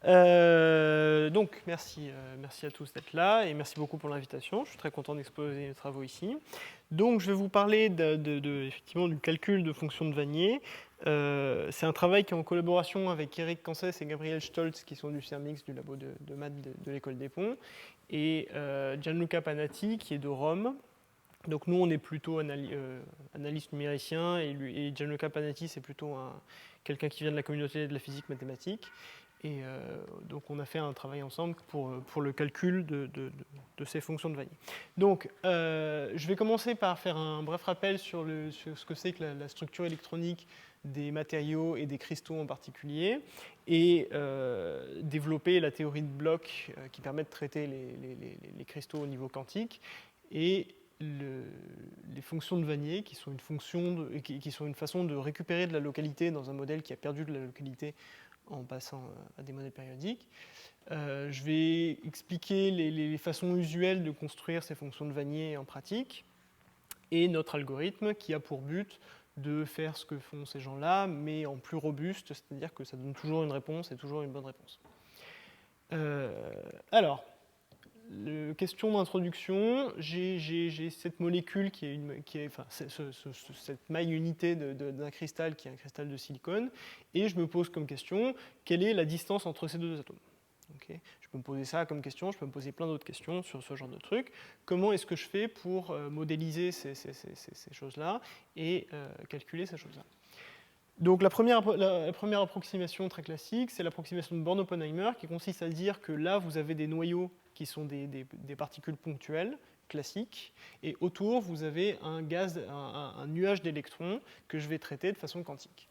Donc, merci à tous d'être là et merci beaucoup pour l'invitation. Je suis très content d'exposer les travaux ici. Donc, je vais vous parler effectivement du calcul de fonctions de Wannier. C'est un travail qui est en collaboration avec Eric Cancès et Gabriel Stolz, qui sont du CERMIX, du labo de maths de l'École des Ponts, et Gianluca Panatti, qui est de Rome. Donc, nous, on est plutôt analyste numéricien, et Gianluca Panatti, c'est plutôt quelqu'un qui vient de la communauté de la physique mathématique. Et donc on a fait un travail ensemble pour le calcul de ces fonctions de Wannier. Donc je vais commencer par faire un bref rappel sur ce que c'est que la structure électronique des matériaux et des cristaux en particulier, et développer la théorie de blocs qui permet de traiter les cristaux au niveau quantique, et les fonctions de Wannier qui sont une façon de récupérer de la localité dans un modèle qui a perdu de la localité en passant à des modèles périodiques. Je vais expliquer les façons usuelles de construire ces fonctions de Wannier en pratique, et notre algorithme qui a pour but de faire ce que font ces gens-là, mais en plus robuste, c'est-à-dire que ça donne toujours une réponse et toujours une bonne réponse. Alors, question d'introduction, j'ai cette molécule cette maille unité d'un cristal qui est un cristal de silicone, et je me pose comme question, quelle est la distance entre ces deux atomes? Okay. Je peux me poser ça comme question, je peux me poser plein d'autres questions sur ce genre de trucs. Comment est-ce que je fais pour modéliser ces choses-là et calculer ces choses-là? Donc la première approximation très classique, c'est l'approximation de Born-Oppenheimer, qui consiste à dire que là, vous avez des noyaux qui sont des particules ponctuelles, classiques, et autour, vous avez un nuage d'électrons que je vais traiter de façon quantique.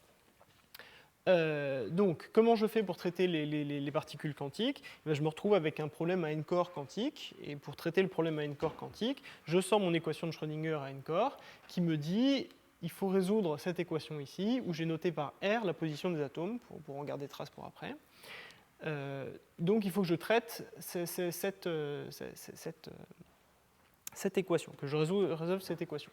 Donc, comment je fais pour traiter les particules quantiques? Je me retrouve avec un problème à n-corps quantique, et pour traiter le problème à n-corps quantique, je sors mon équation de Schrödinger à n-corps, qui me dit il faut résoudre cette équation ici, où j'ai noté par R la position des atomes, pour en garder trace pour après. Donc il faut que je traite cette équation, que je résolve cette équation.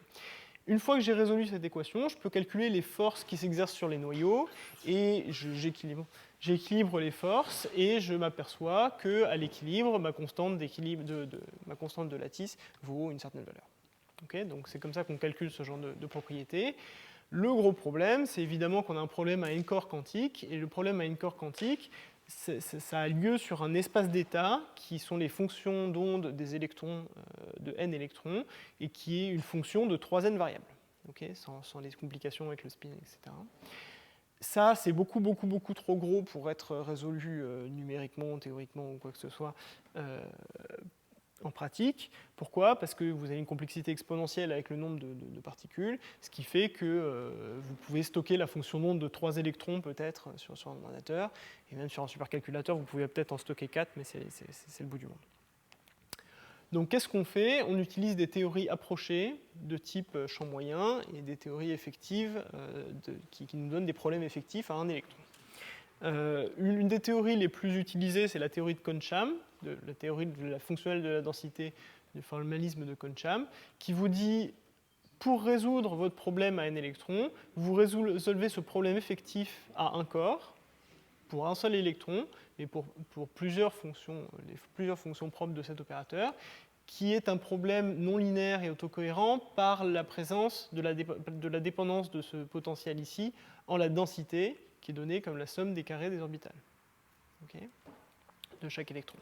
Une fois que j'ai résolu cette équation, je peux calculer les forces qui s'exercent sur les noyaux, et j'équilibre les forces, et je m'aperçois qu'à l'équilibre, ma constante de lattice vaut une certaine valeur. Okay, donc c'est comme ça qu'on calcule ce genre de propriétés. Le gros problème, c'est évidemment qu'on a un problème à n-corps quantique, et le problème à n-corps quantique, ça a lieu sur un espace d'état qui sont les fonctions d'onde des électrons, de n électrons, et qui est une fonction de 3n variables, okay, sans les complications avec le spin, etc. Ça, c'est beaucoup trop gros pour être résolu numériquement, théoriquement ou quoi que ce soit en pratique. Pourquoi? Parce que vous avez une complexité exponentielle avec le nombre de particules, ce qui fait que vous pouvez stocker la fonction d'onde de 3 électrons peut-être sur un ordinateur, et même sur un supercalculateur, vous pouvez peut-être en stocker 4, mais c'est le bout du monde. Donc qu'est-ce qu'on fait? On utilise des théories approchées de type champ moyen et des théories effectives qui nous donnent des problèmes effectifs à un électron. Une des théories les plus utilisées, c'est la théorie de Kohn-Sham, la théorie de la fonctionnelle de la densité, du formalisme de Kohn-Sham, qui vous dit, pour résoudre votre problème à n électrons, vous résolvez ce problème effectif à un corps, pour un seul électron, et pour plusieurs fonctions propres de cet opérateur, qui est un problème non linéaire et autocohérent par la présence de la dépendance de ce potentiel ici en la densité, qui est donnée comme la somme des carrés des orbitales, okay, de chaque électron.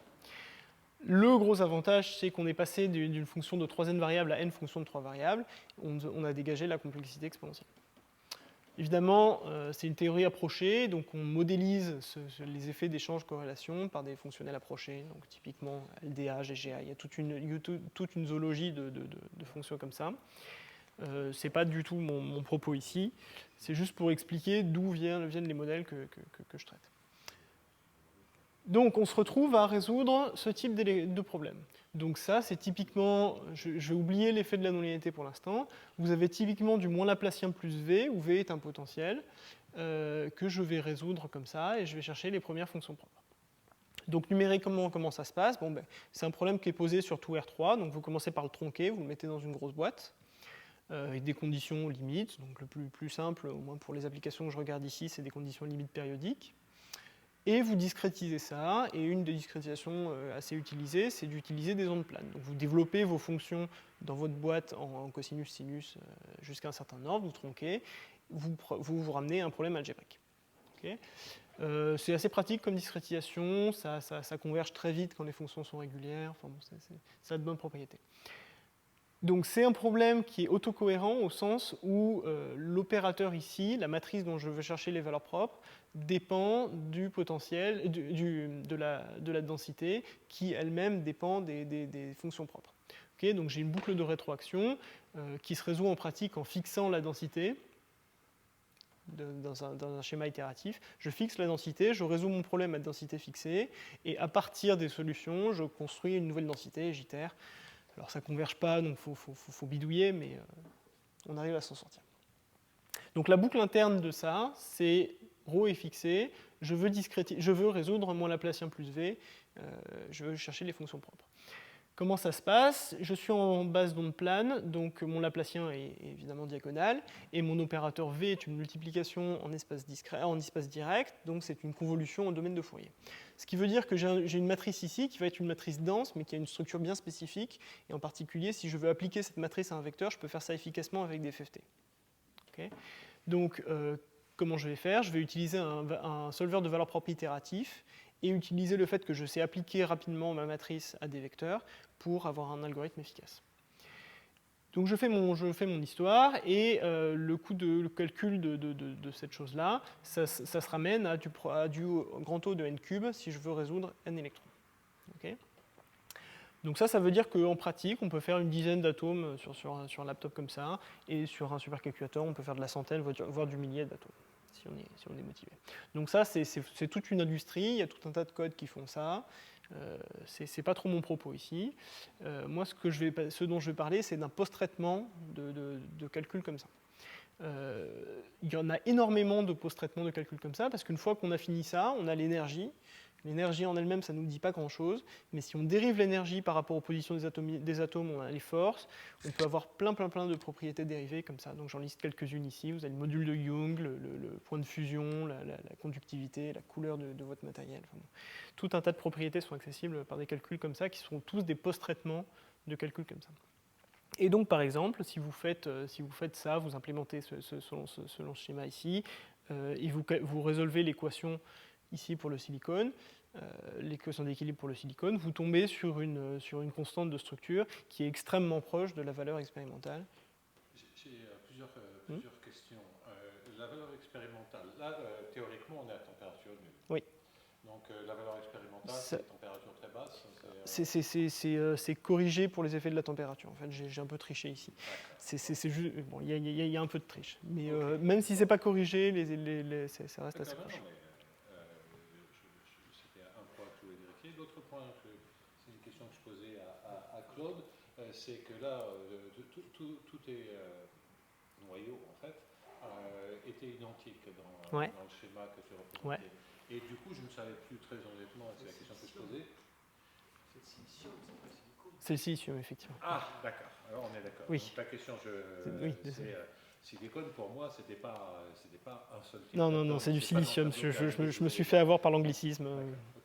Le gros avantage, c'est qu'on est passé d'une fonction de 3n variables à n fonctions de 3 variables. On a dégagé la complexité exponentielle. Évidemment, c'est une théorie approchée, donc on modélise les effets d'échange-corrélation par des fonctionnels approchés, donc typiquement LDH et GA. Il y a toute une zoologie de fonctions comme ça. Ce n'est pas du tout mon propos ici, c'est juste pour expliquer d'où viennent les modèles que je traite. Donc on se retrouve à résoudre ce type de problème. Donc ça, c'est typiquement, je vais oublier l'effet de la non-linéarité pour l'instant, vous avez typiquement du moins Laplacien plus V, où V est un potentiel, que je vais résoudre comme ça, et je vais chercher les premières fonctions propres. Donc numériquement, comment ça se passe? C'est un problème qui est posé sur tout R3, donc vous commencez par le tronquer, vous le mettez dans une grosse boîte, avec des conditions limites, donc le plus simple, au moins pour les applications que je regarde ici, c'est des conditions limites périodiques. Et vous discrétisez ça, et une des discrétisations assez utilisées, c'est d'utiliser des ondes planes. Donc vous développez vos fonctions dans votre boîte en cosinus, sinus jusqu'à un certain ordre, vous tronquez, vous ramenez un problème algébrique. Okay. C'est assez pratique comme discrétisation, ça converge très vite quand les fonctions sont régulières, enfin bon, ça a de bonnes propriétés. Donc c'est un problème qui est autocohérent au sens où l'opérateur ici, la matrice dont je veux chercher les valeurs propres, dépend du potentiel, de la densité, qui elle-même dépend des fonctions propres. Okay, donc j'ai une boucle de rétroaction qui se résout en pratique en fixant la densité dans un schéma itératif. Je fixe la densité, je résous mon problème à densité fixée, et à partir des solutions, je construis une nouvelle densité, j'itère. Alors ça ne converge pas, donc il faut bidouiller, mais on arrive à s'en sortir. Donc la boucle interne de ça, c'est ρ est fixé, je veux résoudre mon Laplacien plus V, je veux chercher les fonctions propres. Comment ça se passe? Je suis en base d'onde plane, donc mon Laplacien est évidemment diagonal, et mon opérateur V est une multiplication en espace direct, donc c'est une convolution en domaine de Fourier. Ce qui veut dire que j'ai une matrice ici qui va être une matrice dense, mais qui a une structure bien spécifique, et en particulier, si je veux appliquer cette matrice à un vecteur, je peux faire ça efficacement avec des FFT. Okay. Donc, comment je vais faire? Je vais utiliser un solveur de valeurs propres itératif, et utiliser le fait que je sais appliquer rapidement ma matrice à des vecteurs pour avoir un algorithme efficace. Donc je fais mon histoire, et le coût de calcul de cette chose-là, ça se ramène à du grand O de n cube si je veux résoudre n électrons. Okay. Donc ça veut dire qu'en pratique, on peut faire une dizaine d'atomes sur un laptop comme ça, et sur un supercalculateur, on peut faire de la centaine, voire du millier d'atomes. Si on est motivé. Donc ça, c'est toute une industrie, il y a tout un tas de codes qui font ça. C'est pas trop mon propos ici. Moi, ce dont je vais parler, c'est d'un post-traitement de calcul comme ça. Il y en a énormément de post-traitements de calcul comme ça, parce qu'une fois qu'on a fini ça, on a l'énergie. L'énergie en elle-même, ça ne nous dit pas grand-chose, mais si on dérive l'énergie par rapport aux positions des atomes, on a les forces, on peut avoir plein de propriétés dérivées comme ça. Donc j'en liste quelques-unes ici. Vous avez le module de Young, le point de fusion, la conductivité, la couleur de votre matériel. Enfin, bon. Tout un tas de propriétés sont accessibles par des calculs comme ça, qui sont tous des post-traitements de calculs comme ça. Et donc, par exemple, si vous faites ça, vous implémentez selon ce schéma ici, et vous résolvez l'équation ici pour le silicone, l'équation d'équilibre pour le silicone, vous tombez sur une constante de structure qui est extrêmement proche de la valeur expérimentale. J'ai plusieurs questions. La valeur expérimentale, là, théoriquement, on est à température nulle. Oui. Donc, la valeur expérimentale, c'est à température très basse. C'est corrigé pour les effets de la température. En fait, j'ai un peu triché ici. C'est juste, bon, il y a un peu de triche. Mais même si c'est pas corrigé, ça reste assez proche. C'était un point que je voulais vérifier. L'autre point, c'est une question que je posais à Claude, c'est que là, tous tes noyaux, en fait, étaient identiques dans le schéma que tu représentais. Ouais. Et du coup, je ne savais plus très honnêtement, c'est la question que je posais. C'est le silicium, c'est pas le silicone. C'est le silicium, effectivement. Ah, d'accord. Alors on est d'accord. Oui. Donc la question, c'est silicone, pour moi, c'était pas un seul type. Non, c'est du silicium. Je me suis fait avoir par l'anglicisme.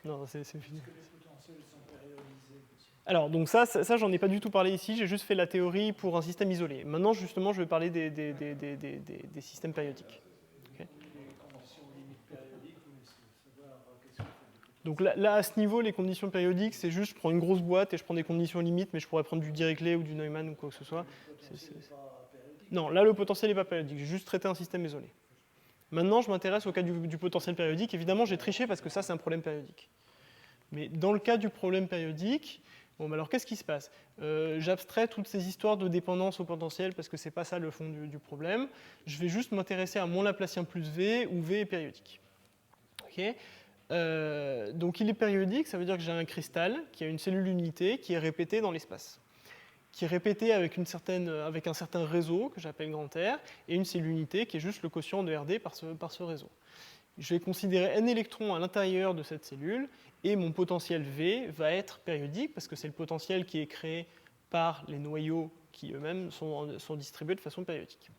Non, c'est fini. Est-ce que les potentiels sont périodisés aussi? Alors, donc ça j'en ai pas du tout parlé ici, j'ai juste fait la théorie pour un système isolé. Maintenant, justement, je vais parler des systèmes périodiques. Okay. Donc là, à ce niveau, les conditions périodiques, c'est juste, je prends une grosse boîte et je prends des conditions limites, mais je pourrais prendre du Dirichlet ou du Neumann ou quoi que ce soit. Non, là, le potentiel n'est pas périodique, j'ai juste traité un système isolé. Maintenant, je m'intéresse au cas du potentiel périodique. Évidemment, j'ai triché parce que ça, c'est un problème périodique. Mais dans le cas du problème périodique, bon, alors qu'est-ce qui se passe? J'abstrais toutes ces histoires de dépendance au potentiel parce que ce n'est pas ça le fond du problème. Je vais juste m'intéresser à mon Laplacien plus V, où V est périodique. Okay. Donc il est périodique, ça veut dire que j'ai un cristal qui a une cellule unité qui est répétée dans l'espace, qui est répétée avec un certain réseau que j'appelle grand R, et une cellule unité qui est juste le quotient de RD par ce réseau. Je vais considérer n électrons à l'intérieur de cette cellule, et mon potentiel V va être périodique, parce que c'est le potentiel qui est créé par les noyaux qui eux-mêmes sont distribués de façon périodique.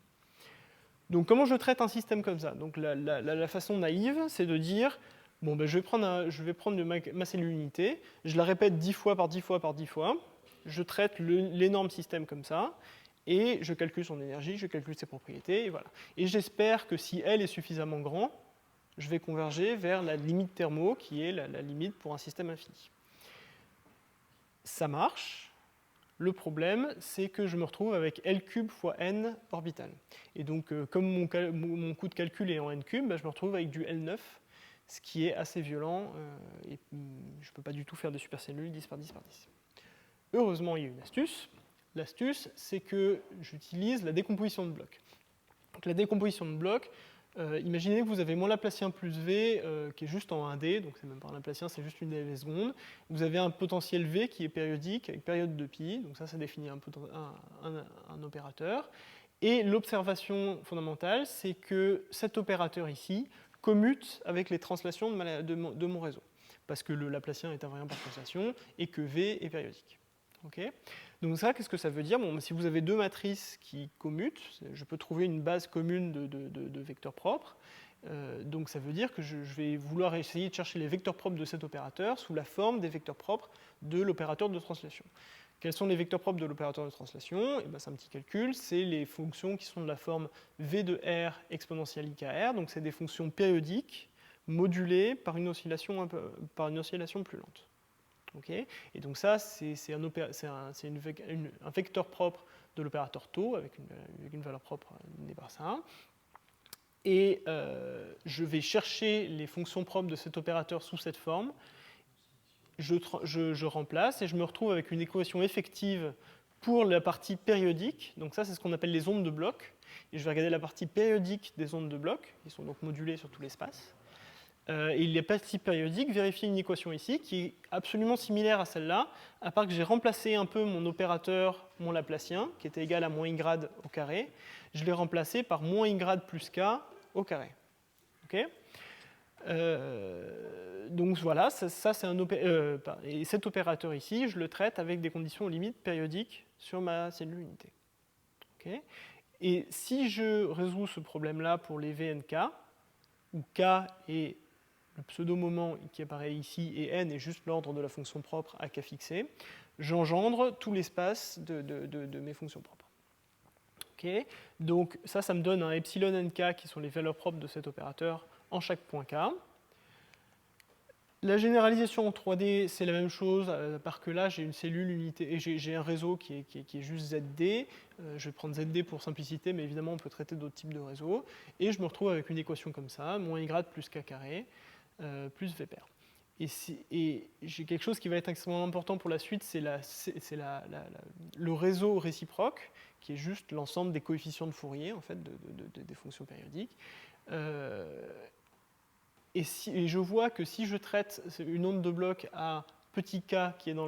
Donc comment je traite un système comme ça? Donc la façon naïve, c'est de dire, Bon, ben, je vais prendre ma cellule unité, je la répète 10 fois par 10 fois par 10 fois, je traite l'énorme système comme ça, et je calcule son énergie, je calcule ses propriétés, et voilà. Et j'espère que si L est suffisamment grand, je vais converger vers la limite thermo, qui est la limite pour un système infini. Ça marche. Le problème, c'est que je me retrouve avec L cube fois n orbital. Et donc, comme mon coût de calcul est en n cube, je me retrouve avec du L9, ce qui est assez violent, et je ne peux pas du tout faire des supercellules 10 par 10 par 10. Heureusement, il y a une astuce. L'astuce, c'est que j'utilise la décomposition de blocs. Donc, la décomposition de blocs, imaginez que vous avez mon Laplacien plus V qui est juste en 1D, donc c'est même pas un Laplacien, c'est juste une dérivée seconde. Vous avez un potentiel V qui est périodique avec période de pi, donc ça définit un opérateur. Et l'observation fondamentale, c'est que cet opérateur ici commute avec les translations de mon réseau, parce que le Laplacien est invariant par translation et que V est périodique. Okay. Donc ça, qu'est-ce que ça veut dire? Bon, si vous avez deux matrices qui commutent, je peux trouver une base commune de vecteurs propres. Donc ça veut dire que je vais vouloir essayer de chercher les vecteurs propres de cet opérateur sous la forme des vecteurs propres de l'opérateur de translation. Quels sont les vecteurs propres de l'opérateur de translation? C'est un petit calcul, c'est les fonctions qui sont de la forme V de R exponentielle IKR, donc c'est des fonctions périodiques modulées par une oscillation plus lente. Okay. Et donc ça, c'est un vecteur propre de l'opérateur tau avec une valeur propre donnée par ça. Et je vais chercher les fonctions propres de cet opérateur sous cette forme. Je remplace et je me retrouve avec une équation effective pour la partie périodique. Donc ça, c'est ce qu'on appelle les ondes de bloc. Et je vais regarder la partie périodique des ondes de bloc, qui sont donc modulées sur tout l'espace. Et les parties périodiques vérifient une équation ici qui est absolument similaire à celle-là, à part que j'ai remplacé un peu mon opérateur, mon Laplacien, qui était égal à moins y grade au carré. Je l'ai remplacé par moins y grade plus k au carré. Okay. Donc voilà, ça c'est et cet opérateur ici, je le traite avec des conditions limites périodiques sur ma cellule unité. Okay. Et si je résous ce problème-là pour les VNK, où k est le pseudo-moment qui apparaît ici et n est juste l'ordre de la fonction propre à k fixé, j'engendre tout l'espace de mes fonctions propres. Okay. Donc ça me donne un epsilon nk qui sont les valeurs propres de cet opérateur en chaque point k. La généralisation en 3D, c'est la même chose, à part que là, j'ai une cellule unité, et j'ai un réseau qui est juste ZD. Je vais prendre ZD pour simplicité, mais évidemment, on peut traiter d'autres types de réseaux. Et je me retrouve avec une équation comme ça, moins y grade plus k carré, plus v pair. Et j'ai quelque chose qui va être extrêmement important pour la suite, c'est le réseau réciproque, qui est juste l'ensemble des coefficients de Fourier, en fait, des fonctions périodiques. Et je vois que si je traite une onde de bloc à petit k qui est dans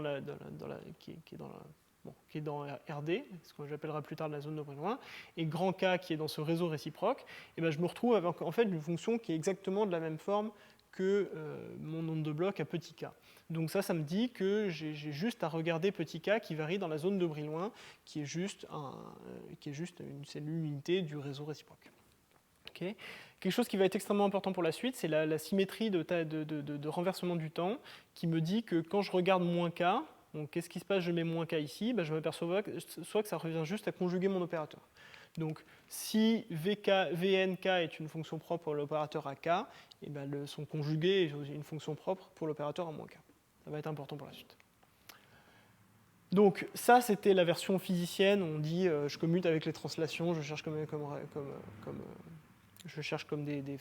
RD, ce que j'appellerai plus tard la zone de Brillouin, et grand K qui est dans ce réseau réciproque, et je me retrouve avec en fait une fonction qui est exactement de la même forme que mon onde de bloc à petit k. Donc ça me dit que j'ai juste à regarder petit k qui varie dans la zone de Brillouin, qui est juste une cellule unité du réseau réciproque. Okay. Quelque chose qui va être extrêmement important pour la suite, c'est la symétrie de renversement du temps, qui me dit que quand je regarde moins k, donc qu'est-ce qui se passe, je mets moins k ici, je m'aperçois soit que ça revient juste à conjuguer mon opérateur. Donc si VNK est une fonction propre pour l'opérateur à k, et son conjugué est une fonction propre pour l'opérateur à moins k. Ça va être important pour la suite. Donc ça, c'était la version physicienne. On dit je commute avec les translations, je cherche comme des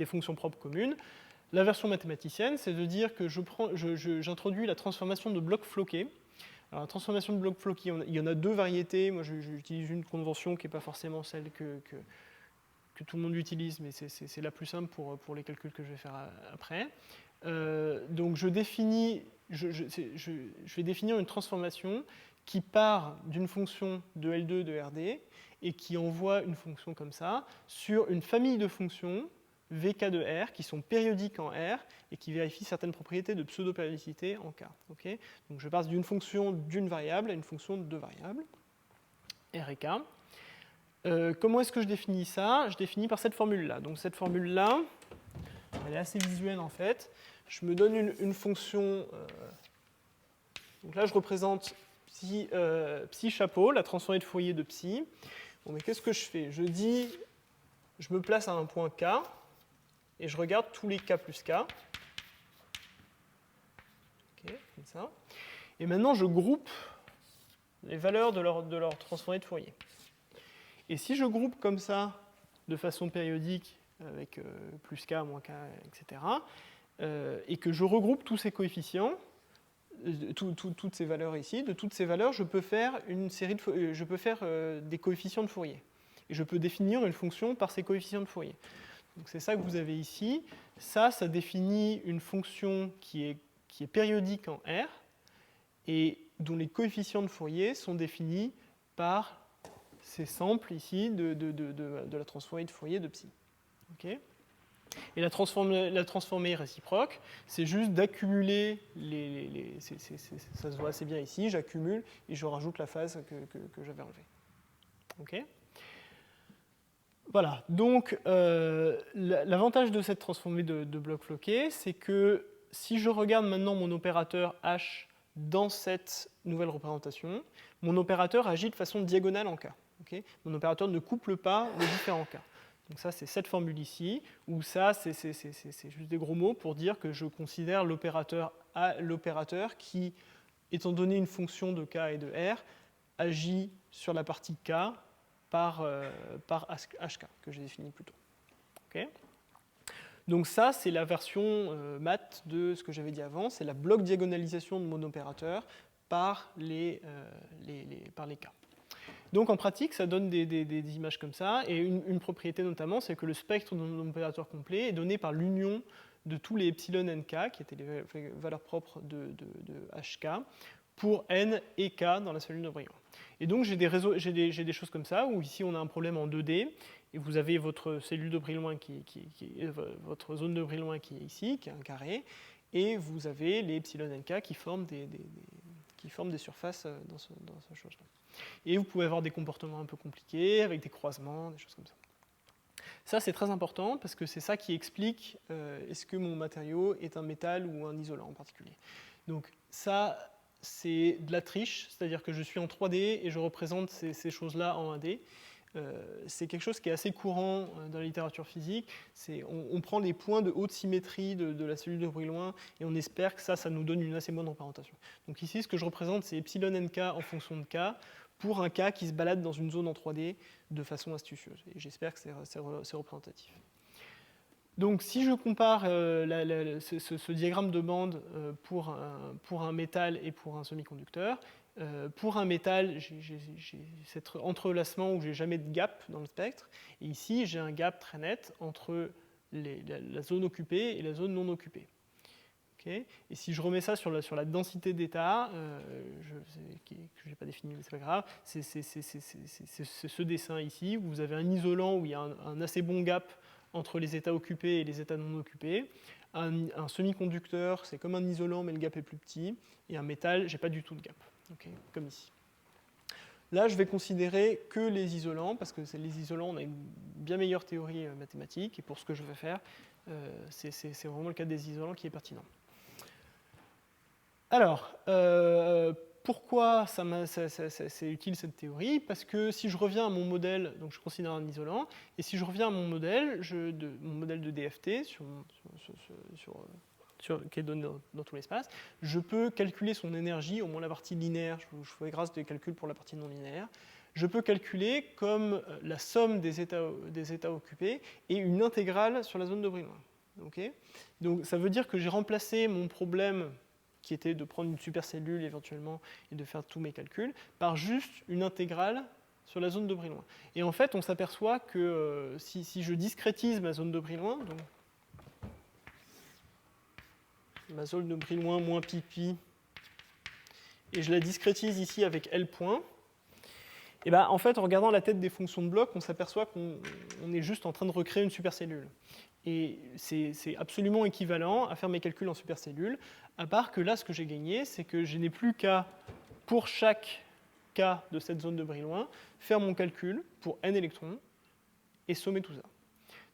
fonctions propres communes. La version mathématicienne, c'est de dire que j'introduis la transformation de blocs floqués. Alors, la transformation de blocs floqués, il y en a deux variétés. Moi, j'utilise une convention qui n'est pas forcément celle que tout le monde utilise, mais c'est la plus simple pour les calculs que je vais faire après. Donc, je vais définir une transformation qui part d'une fonction de L2 de RD et qui envoie une fonction comme ça sur une famille de fonctions VK de R qui sont périodiques en R et qui vérifient certaines propriétés de pseudo-périodicité en K. Okay. Donc je passe d'une fonction d'une variable à une fonction de deux variables, R et K. Comment est-ce que je définis ça? Je définis par cette formule-là. Donc cette formule-là, Elle est assez visuelle en fait. Je me donne une fonction. Donc là, je représente psi chapeau, la transformée de Fourier de psi. Bon, mais qu'est-ce que je fais? Je me place à un point K et je regarde tous les K plus K. Ok, comme ça. Et maintenant, je groupe les valeurs de leur transformée de Fourier. Et si je groupe comme ça, de façon périodique, avec plus K, moins K, etc., et que je regroupe tous ces coefficients, toutes ces valeurs ici, de toutes ces valeurs, je peux faire des coefficients de Fourier. Et je peux définir une fonction par ces coefficients de Fourier. Donc c'est ça que vous avez ici. Ça définit une fonction qui est périodique en R et dont les coefficients de Fourier sont définis par ces samples ici de la transformée de Fourier de psi. Okay. Et la transformée réciproque, c'est juste d'accumuler ça se voit assez bien ici, j'accumule et je rajoute la phase que j'avais enlevée. Okay. Voilà, donc l'avantage de cette transformée de bloc floqué, c'est que si je regarde maintenant mon opérateur H dans cette nouvelle représentation, mon opérateur agit de façon diagonale en K. Okay. Mon opérateur ne couple pas les différents K. Donc ça, c'est cette formule ici, où ça, c'est juste des gros mots pour dire que je considère l'opérateur qui, étant donné une fonction de K et de R, agit sur la partie K par HK, que j'ai défini plus tôt. Okay. Donc ça, c'est la version math de ce que j'avais dit avant, c'est la bloc diagonalisation de mon opérateur par les K. Donc en pratique, ça donne des images comme ça, et une propriété notamment, c'est que le spectre de mon opérateur complet est donné par l'union de tous les epsilon nk, qui étaient les valeurs propres de hk, pour n et k dans la cellule de Brillouin. Et donc j'ai des choses comme ça, où ici on a un problème en 2D, et vous avez votre cellule de Brillouin, votre zone de Brillouin qui est ici, qui est un carré, et vous avez les epsilon nk qui forment des surfaces dans ce chose-là. Et vous pouvez avoir des comportements un peu compliqués, avec des croisements, des choses comme ça. Ça, c'est très important, parce que c'est ça qui explique est-ce que mon matériau est un métal ou un isolant en particulier. Donc ça, c'est de la triche, c'est-à-dire que je suis en 3D et je représente ces choses-là en 1D. C'est quelque chose qui est assez courant dans la littérature physique. On prend les points de haute symétrie de la cellule de Brillouin et on espère que ça nous donne une assez bonne représentation. Donc ici, ce que je représente, c'est epsilon nk en fonction de k pour un k qui se balade dans une zone en 3D de façon astucieuse. Et j'espère que c'est représentatif. Donc si je compare ce diagramme de bande pour un métal et pour un semi-conducteur, pour un métal, j'ai cet entrelacement où j'ai jamais de gap dans le spectre. Et ici, j'ai un gap très net entre la zone occupée et la zone non occupée. Okay. Et si je remets ça sur la densité d'état, que je n'ai pas défini, mais c'est pas grave, c'est ce dessin ici, où vous avez un isolant où il y a un assez bon gap entre les états occupés et les états non occupés. Un semi-conducteur, c'est comme un isolant, mais le gap est plus petit. Et un métal, j'ai pas du tout de gap. Okay, comme ici. Là, je vais considérer que les isolants, parce que les isolants, on a une bien meilleure théorie mathématique, et pour ce que je vais faire, c'est vraiment le cas des isolants qui est pertinent. Alors, pourquoi c'est utile cette théorie? Parce que si je reviens à mon modèle, donc je considère un isolant, et si je reviens à mon modèle de DFT, qui est donné dans tout l'espace, je peux calculer son énergie, au moins la partie linéaire, je ferai grâce des calculs pour la partie non linéaire. Je peux calculer comme la somme des états occupés et une intégrale sur la zone de Brillouin. Okay. Donc ça veut dire que j'ai remplacé mon problème qui était de prendre une supercellule éventuellement et de faire tous mes calculs, par juste une intégrale sur la zone de Brillouin. Et en fait, on s'aperçoit que si je discrétise ma zone de Brillouin, donc ma zone de Brillouin moins pi, et je la discrétise ici avec L point, et ben, en fait, en regardant la tête des fonctions de bloc, on s'aperçoit qu'on est juste en train de recréer une supercellule. Et c'est absolument équivalent à faire mes calculs en supercellule, à part que là, ce que j'ai gagné, c'est que je n'ai plus qu'à, pour chaque cas de cette zone de Brillouin, faire mon calcul pour n électrons et sommer tout ça.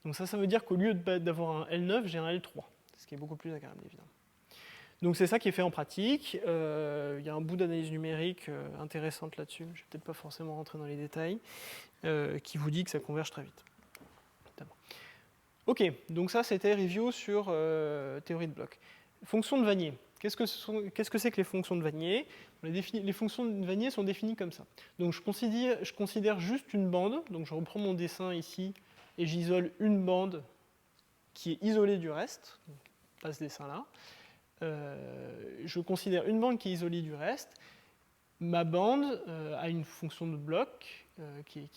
Donc ça veut dire qu'au lieu d'avoir un L9, j'ai un L3, ce qui est beaucoup plus agréable, évidemment. Donc c'est ça qui est fait en pratique. Il y a un bout d'analyse numérique intéressante là-dessus, je ne vais peut-être pas forcément rentrer dans les détails, qui vous dit que ça converge très vite. Ok, donc ça c'était review sur théorie de blocs. Fonctions de Wannier. Qu'est-ce que c'est que les fonctions de Wannier? Les fonctions de Wannier sont définies comme ça. Donc je considère juste une bande, donc je reprends mon dessin ici et j'isole une bande qui est isolée du reste, pas ce dessin-là. Je considère une bande qui est isolée du reste. Ma bande a une fonction de bloc qui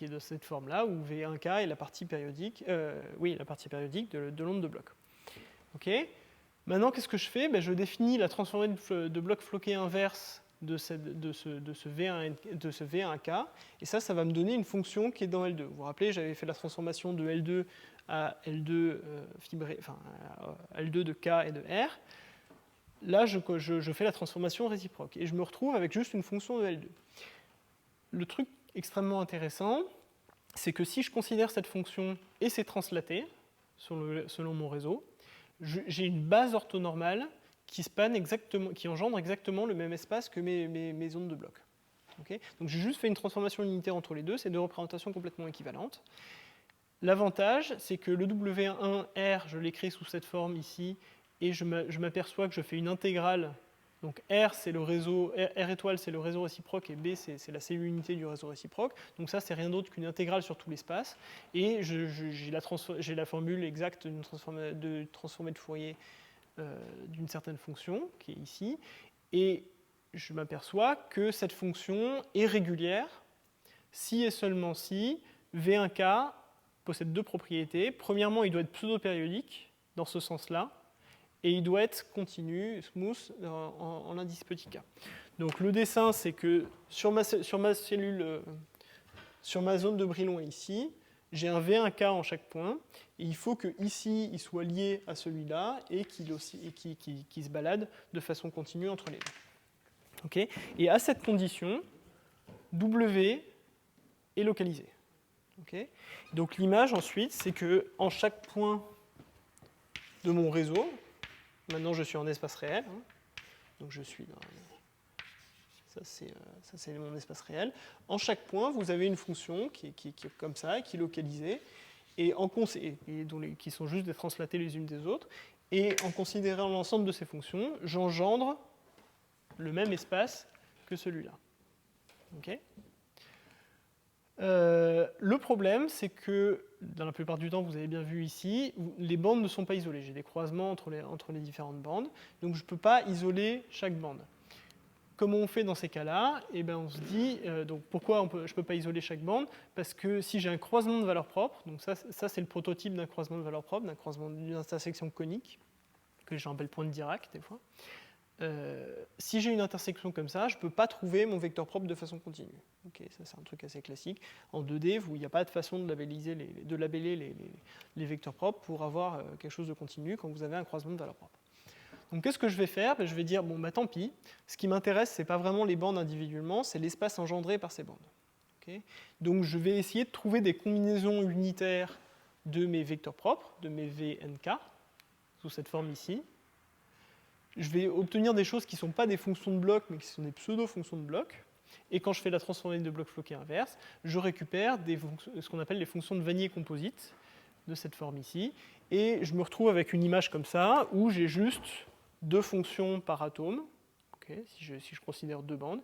est de cette forme-là, où V1K est la partie périodique, de l'onde de bloc. Okay. Maintenant, qu'est-ce que je fais? Je définis la transformée de bloc floqué inverse de ce V1K, et ça va me donner une fonction qui est dans L2. Vous vous rappelez, j'avais fait la transformation de L2 à L2 L2 de K et de R. Là, je fais la transformation réciproque, et je me retrouve avec juste une fonction de L2. Le truc extrêmement intéressant, c'est que si je considère cette fonction et c'est translaté, selon mon réseau, j'ai une base orthonormale qui engendre exactement le même espace que mes ondes de bloc. Okay. Donc j'ai juste fait une transformation unitaire entre les deux, c'est deux représentations complètement équivalentes. L'avantage, c'est que le W1R, je l'écris sous cette forme ici, et je m'aperçois que je fais une intégrale. Donc R, c'est le réseau, R étoile, c'est le réseau réciproque, et B, c'est la cellule unité du réseau réciproque. Donc ça, c'est rien d'autre qu'une intégrale sur tout l'espace. Et j'ai la formule exacte de transformée de Fourier d'une certaine fonction, qui est ici. Et je m'aperçois que cette fonction est régulière si et seulement si V1K possède deux propriétés. Premièrement, il doit être pseudo-périodique, dans ce sens-là. Et il doit être continu, smooth, en indice petit k. Donc le dessin, c'est que sur ma cellule, sur ma zone de Brillouin ici, j'ai un V1K en chaque point, et il faut que ici, il soit lié à celui-là, et qu'il se balade de façon continue entre les deux. Okay. Et à cette condition, W est localisé. Okay. Donc l'image ensuite, c'est que en chaque point de mon réseau, maintenant, je suis en espace réel. Donc, je suis dans... Ça, c'est mon espace réel. En chaque point, vous avez une fonction qui est comme ça, qui est localisée, et qui sont juste des translatées les unes des autres. Et en considérant l'ensemble de ces fonctions, j'engendre le même espace que celui-là. Okay. Le problème, c'est que, dans la plupart du temps, vous avez bien vu ici, les bandes ne sont pas isolées. J'ai des croisements entre les différentes bandes, donc je ne peux pas isoler chaque bande. Comment on fait dans ces cas-là? On se dit, donc pourquoi je ne peux pas isoler chaque bande? Parce que si j'ai un croisement de valeurs propres, donc ça c'est le prototype d'un croisement de valeurs propres, d'un croisement d'une intersection conique, que j'appelle point de Dirac des fois. Si j'ai une intersection comme ça, je ne peux pas trouver mon vecteur propre de façon continue. Okay, ça, c'est un truc assez classique. En 2D, il n'y a pas de façon de labeller les vecteurs propres pour avoir quelque chose de continu quand vous avez un croisement de valeurs propres. Donc, qu'est-ce que je vais faire? Je vais dire, tant pis. Ce qui m'intéresse, ce n'est pas vraiment les bandes individuellement, c'est l'espace engendré par ces bandes. Okay. Donc, je vais essayer de trouver des combinaisons unitaires de mes vecteurs propres, de mes VNK, sous cette forme ici. Je vais obtenir des choses qui ne sont pas des fonctions de bloc, mais qui sont des pseudo-fonctions de bloc. Et quand je fais la transformée de bloc floqué inverse, je récupère ce qu'on appelle les fonctions de Wannier composites, de cette forme ici. Et je me retrouve avec une image comme ça, où j'ai juste deux fonctions par atome, okay, si je considère deux bandes,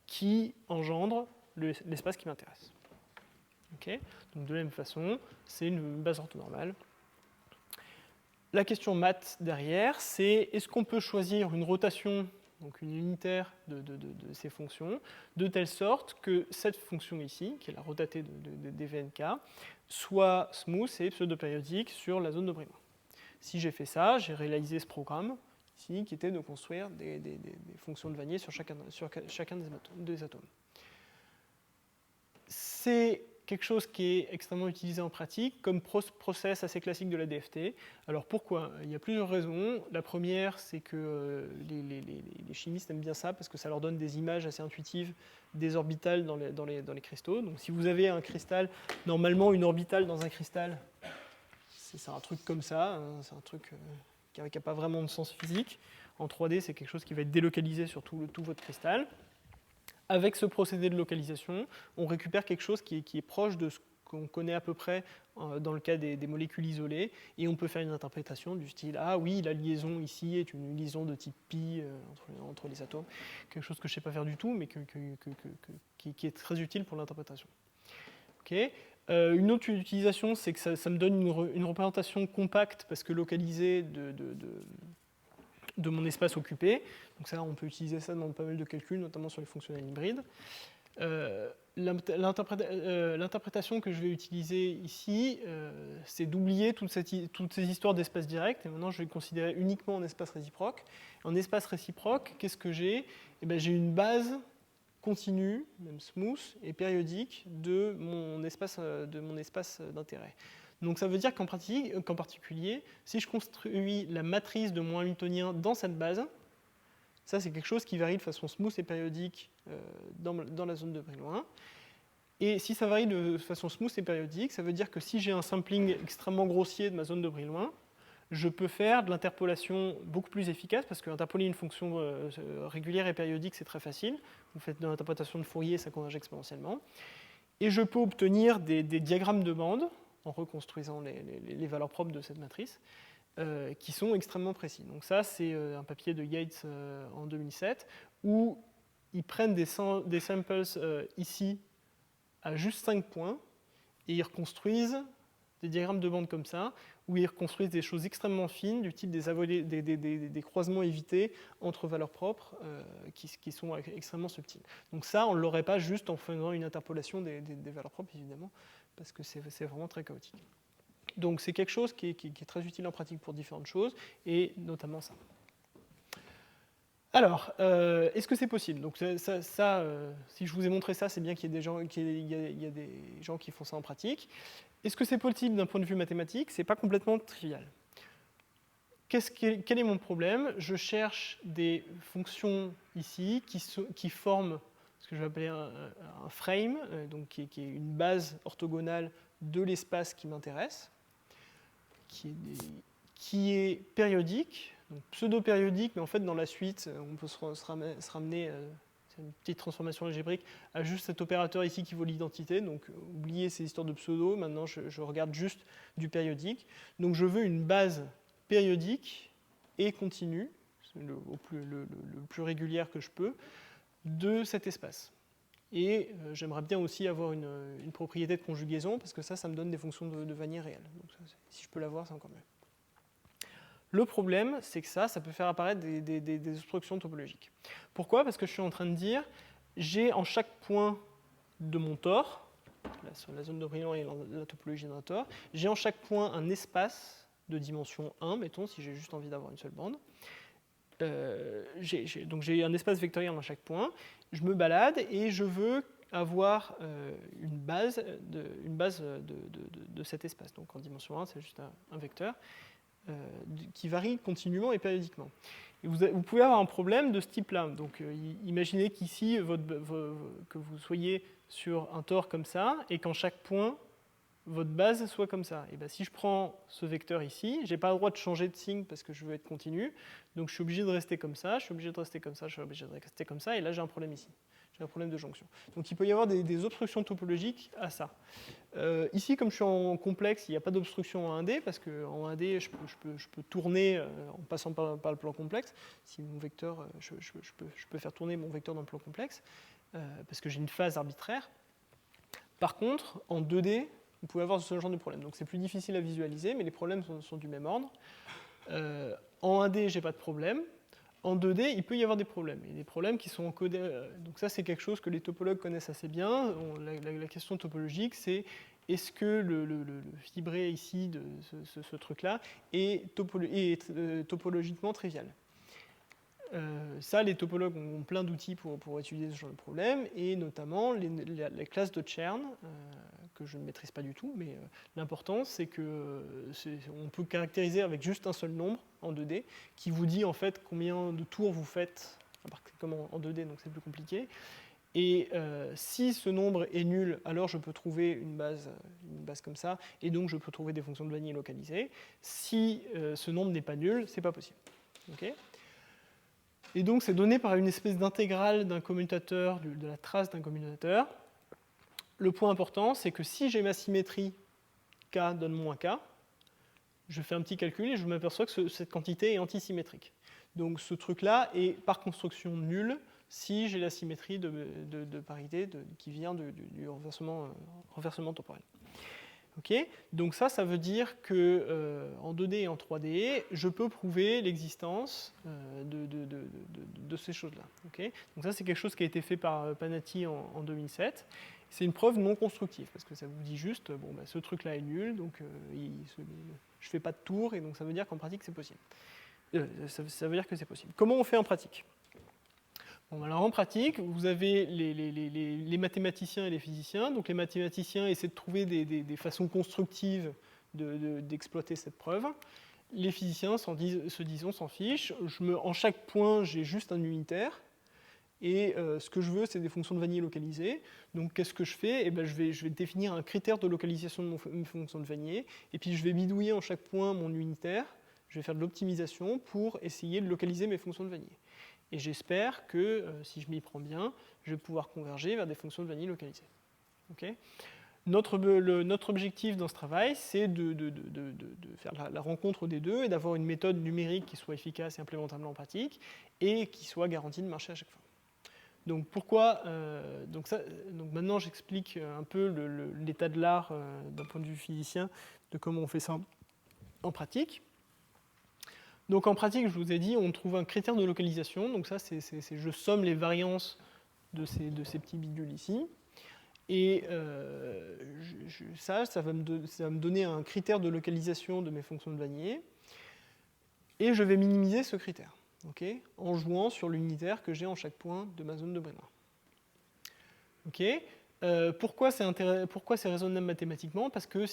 qui engendrent l'espace qui m'intéresse. Okay. Donc de la même façon, c'est une base orthonormale. La question maths derrière, c'est est-ce qu'on peut choisir une rotation, donc une unitaire de ces fonctions, de telle sorte que cette fonction ici, qui est la rotatée des VNK, soit smooth et pseudo-périodique sur la zone de Brillouin. Si j'ai fait ça, j'ai réalisé ce programme ici, qui était de construire des fonctions de Wannier sur chacun des atomes. C'est quelque chose qui est extrêmement utilisé en pratique comme process assez classique de la DFT. Alors pourquoi? Il y a plusieurs raisons. La première, c'est que les chimistes aiment bien ça parce que ça leur donne des images assez intuitives des orbitales dans les cristaux. Donc si vous avez un cristal, normalement une orbitale dans un cristal, c'est un truc comme ça, hein, c'est un truc qui n'a pas vraiment de sens physique. En 3D, c'est quelque chose qui va être délocalisé sur tout votre cristal. Avec ce procédé de localisation, on récupère quelque chose qui est proche de ce qu'on connaît à peu près dans le cas des molécules isolées, et on peut faire une interprétation du style « Ah oui, la liaison ici est une liaison de type pi entre les atomes », quelque chose que je ne sais pas faire du tout, mais qui est très utile pour l'interprétation. Okay. Une autre utilisation, c'est que ça me donne une représentation compacte, parce que localisée de mon espace occupé. Donc ça, on peut utiliser ça dans pas mal de calculs, notamment sur les fonctionnels hybrides. L'interprétation que je vais utiliser ici, c'est d'oublier toutes ces histoires d'espace direct, et maintenant je vais le considérer uniquement en espace réciproque. En espace réciproque, qu'est-ce que j'ai ? Eh bien, j'ai une base continue, même smooth, et périodique de mon espace d'intérêt. Donc ça veut dire qu'en particulier, si je construis la matrice de mon Hamiltonien dans cette base, ça c'est quelque chose qui varie de façon smooth et périodique dans la zone de Brillouin. Et si ça varie de façon smooth et périodique, ça veut dire que si j'ai un sampling extrêmement grossier de ma zone de Brillouin, je peux faire de l'interpolation beaucoup plus efficace, parce qu'interpoler une fonction régulière et périodique, c'est très facile. Vous faites de l'interprétation de Fourier, ça converge exponentiellement. Et je peux obtenir des diagrammes de bande, en reconstruisant les valeurs propres de cette matrice, qui sont extrêmement précis. Donc ça, c'est un papier de Yates en 2007, où ils prennent des samples ici à juste 5 points, et ils reconstruisent des diagrammes de bande comme ça, où ils reconstruisent des choses extrêmement fines, du type des croisements évités entre valeurs propres, qui sont extrêmement subtils. Donc ça, on ne l'aurait pas juste en faisant une interpolation des valeurs propres, évidemment, parce que c'est vraiment très chaotique. Donc c'est quelque chose qui est très utile en pratique pour différentes choses, et notamment ça. Alors, est-ce que c'est possible ? Donc si je vous ai montré ça, c'est bien qu'il y ait des gens qui font ça en pratique. Est-ce que c'est possible d'un point de vue mathématique ? C'est pas complètement trivial. Quel est mon problème ? Je cherche des fonctions ici qui forment ce que je vais appeler un frame, donc qui est une base orthogonale de l'espace qui m'intéresse, qui est périodique, donc pseudo-périodique, mais en fait dans la suite, on peut se ramener, c'est une petite transformation algébrique, à juste cet opérateur ici qui vaut l'identité. Donc oubliez ces histoires de pseudo, maintenant je regarde juste du périodique. Donc je veux une base périodique et continue, le plus régulière que je peux, de cet espace. Et j'aimerais bien aussi avoir une propriété de conjugaison, parce que ça me donne des fonctions de Wannier réelles. Donc ça, si je peux l'avoir, c'est encore mieux. Le problème, c'est que ça peut faire apparaître des obstructions topologiques. Pourquoi ? Parce que je suis en train de dire, j'ai en chaque point de mon tor, là, sur la zone de Brillouin et la topologie d'un tor, j'ai en chaque point un espace de dimension 1, mettons, si j'ai juste envie d'avoir une seule bande. Donc j'ai un espace vectoriel dans chaque point, je me balade et je veux avoir une base de cet espace. Donc en dimension 1, c'est juste un vecteur qui varie continuellement et périodiquement. Et vous pouvez avoir un problème de ce type-là. Donc imaginez qu'ici, que vous soyez sur un tor comme ça, et qu'en chaque point, votre base soit comme ça. Et bien, si je prends ce vecteur ici, je n'ai pas le droit de changer de signe parce que je veux être continu, donc je suis obligé de rester comme ça, je suis obligé de rester comme ça, je suis obligé de rester comme ça, et là j'ai un problème ici. J'ai un problème de jonction. Donc il peut y avoir des obstructions topologiques à ça. Ici, comme je suis en complexe, il n'y a pas d'obstruction en 1D, parce qu'en 1D, je peux tourner en passant par le plan complexe. Si mon vecteur, je peux faire tourner mon vecteur dans le plan complexe, parce que j'ai une phase arbitraire. Par contre, en 2D, vous pouvez avoir ce genre de problème. Donc c'est plus difficile à visualiser, mais les problèmes sont du même ordre. En 1D, je n'ai pas de problème. En 2D, il peut y avoir des problèmes. Et des problèmes qui sont encodés. Donc ça, c'est quelque chose que les topologues connaissent assez bien. La question topologique, c'est est-ce que le fibré ici de ce truc-là est topologiquement trivial ? Ça, les topologues ont plein d'outils pour étudier ce genre de problème, et notamment les classes de Chern, que je ne maîtrise pas du tout, mais l'important, c'est qu'on peut caractériser avec juste un seul nombre en 2D, qui vous dit en fait combien de tours vous faites, comme en 2D, donc c'est plus compliqué, Et si ce nombre est nul, alors je peux trouver une base comme ça, et donc je peux trouver des fonctions de Vannier localisées. Si ce nombre n'est pas nul, c'est pas possible. Okay, et donc c'est donné par une espèce d'intégrale d'un commutateur, de la trace d'un commutateur. Le point important, c'est que si j'ai ma symétrie k donne moins k, je fais un petit calcul et je m'aperçois que cette quantité est antisymétrique. Donc ce truc-là est par construction nul si j'ai la symétrie de parité qui vient du renversement temporel. Okay, donc ça veut dire que en 2D et en 3D, je peux prouver l'existence de ces choses-là. Okay, donc ça, c'est quelque chose qui a été fait par Panatti en 2007. C'est une preuve non constructive, parce que ça vous dit juste, bon, ce truc-là est nul, donc je ne fais pas de tour, et donc ça veut dire qu'en pratique, c'est possible. Ça veut dire que c'est possible. Comment on fait en pratique ? Bon, alors en pratique, vous avez les mathématiciens et les physiciens. Donc les mathématiciens essaient de trouver des façons constructives d'exploiter cette preuve. Les physiciens se disent on s'en fiche. En chaque point, j'ai juste un unitaire. Et ce que je veux, c'est des fonctions de Vannier localisées. Donc qu'est-ce que je fais ? Je vais définir un critère de localisation de mes fonctions de Vannier. Et puis je vais bidouiller en chaque point mon unitaire. Je vais faire de l'optimisation pour essayer de localiser mes fonctions de Vannier. Et j'espère que, si je m'y prends bien, je vais pouvoir converger vers des fonctions de Vannier localisées. Okay, notre objectif dans ce travail, c'est de faire la rencontre des deux et d'avoir une méthode numérique qui soit efficace et implémentable en pratique et qui soit garantie de marcher à chaque fois. Donc pourquoi donc maintenant j'explique un peu l'état de l'art d'un point de vue physicien de comment on fait ça en pratique. Donc en pratique, je vous ai dit, on trouve un critère de localisation. Donc ça, je somme les variances de ces petits bidules ici. Et ça va me donner un critère de localisation de mes fonctions de Vannier. Et je vais minimiser ce critère, okay, en jouant sur l'unitaire que j'ai en chaque point de ma zone de Brénois. Okay. Pourquoi c'est raisonnable mathématiquement ? Parce que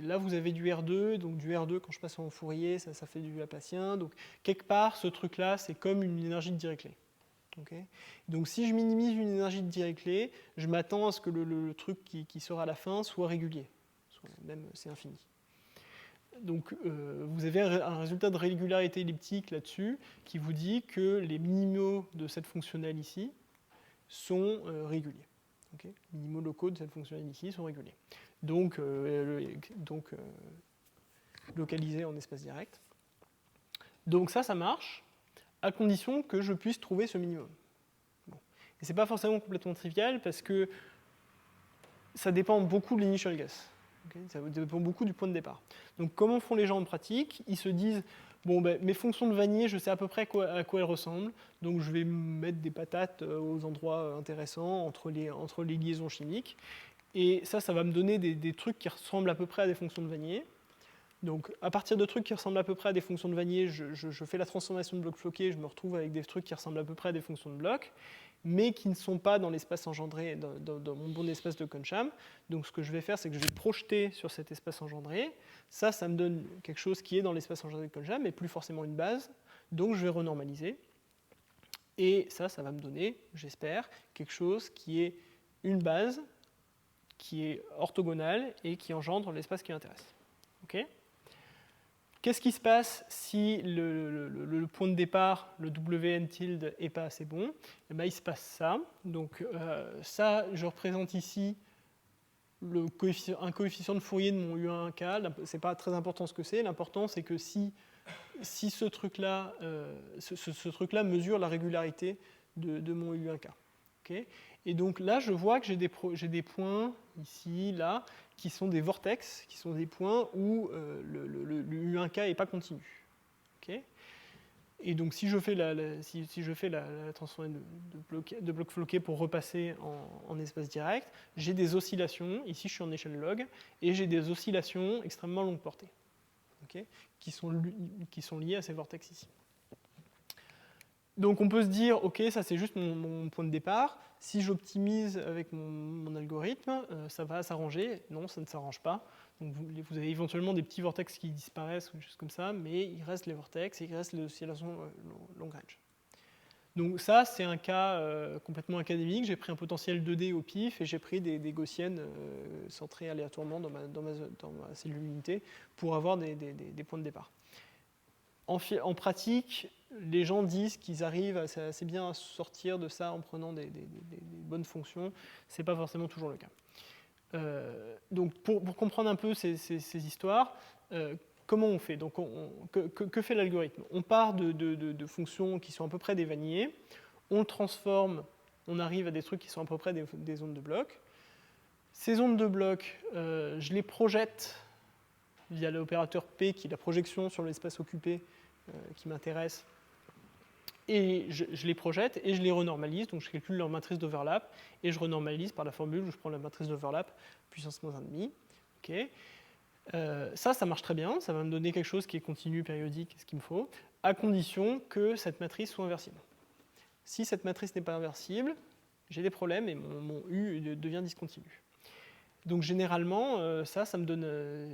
là, vous avez du R2, donc du R2, quand je passe en Fourier, ça fait du Laplacien. Donc, quelque part, ce truc-là, c'est comme une énergie de Dirichlet. Okay, donc, si je minimise une énergie de Dirichlet, je m'attends à ce que le truc qui sera à la fin soit régulier. Même, c'est infini. Donc, vous avez un résultat de régularité elliptique là-dessus qui vous dit que les minimaux de cette fonctionnelle ici sont réguliers. Okay. Les minimaux locaux de cette fonctionnelle ici sont réguliers. Donc localisés en espace direct. Donc ça marche, à condition que je puisse trouver ce minimum. Bon. Et ce n'est pas forcément complètement trivial, parce que ça dépend beaucoup de l'initial guess. Okay, ça dépend beaucoup du point de départ. Donc comment font les gens en pratique ? Ils se disent, bon, mes fonctions de Vannier, je sais à peu près à quoi elles ressemblent, donc je vais mettre des patates aux endroits intéressants entre les liaisons chimiques. Et ça va me donner des trucs qui ressemblent à peu près à des fonctions de Vannier. Donc à partir de trucs qui ressemblent à peu près à des fonctions de Vannier, je fais la transformation de bloc floqué, je me retrouve avec des trucs qui ressemblent à peu près à des fonctions de bloc, mais qui ne sont pas dans l'espace engendré, dans mon bon espace de Concham. Donc ce que je vais faire, c'est que je vais projeter sur cet espace engendré. Ça me donne quelque chose qui est dans l'espace engendré de Concham, mais plus forcément une base. Donc je vais renormaliser. Et ça va me donner, j'espère, quelque chose qui est une base, qui est orthogonale et qui engendre l'espace qui m'intéresse. Okay ? Qu'est-ce qui se passe si le point de départ, le Wn tilde, n'est pas assez bon ? Eh bien, il se passe ça. Donc ça, je représente ici un coefficient de Fourier de mon U1K. Ce n'est pas très important ce que c'est. L'important, c'est que si ce truc-là mesure la régularité de mon U1K. Okay ? Et donc là, je vois que j'ai des points ici, là, qui sont des vortex, qui sont des points où le U1K n'est pas continu. Okay ? Et donc si je fais la transformation de bloc floqué pour repasser en espace direct, j'ai des oscillations, ici je suis en échelle log, et j'ai des oscillations extrêmement longue portée, okay, qui sont liées à ces vortex ici. Donc on peut se dire, ok, ça c'est juste mon point de départ. Si j'optimise avec mon algorithme, ça va s'arranger. Non, ça ne s'arrange pas. Donc vous avez éventuellement des petits vortex qui disparaissent ou des choses comme ça, mais il reste les vortex et il reste les oscillations long range. Donc ça, c'est un cas complètement académique. J'ai pris un potentiel 2D au pif et j'ai pris des gaussiennes centrées aléatoirement dans ma cellule unité pour avoir des points de départ. En pratique, les gens disent qu'ils arrivent assez bien à sortir de ça en prenant des bonnes fonctions. Ce n'est pas forcément toujours le cas. Donc pour comprendre un peu ces histoires, comment on fait? Donc, que fait l'algorithme? On part de fonctions qui sont à peu près des vanillés, on le transforme, on arrive à des trucs qui sont à peu près des ondes de blocs. Ces ondes de blocs, je les projette via l'opérateur P, qui est la projection sur l'espace occupé qui m'intéresse, et je les projette et je les renormalise, donc je calcule leur matrice d'overlap, et je renormalise par la formule où je prends la matrice d'overlap puissance moins 1,5. Okay. Ça marche très bien, ça va me donner quelque chose qui est continu, périodique, ce qu'il me faut, à condition que cette matrice soit inversible. Si cette matrice n'est pas inversible, j'ai des problèmes et mon U devient discontinu. Donc généralement, ça me donne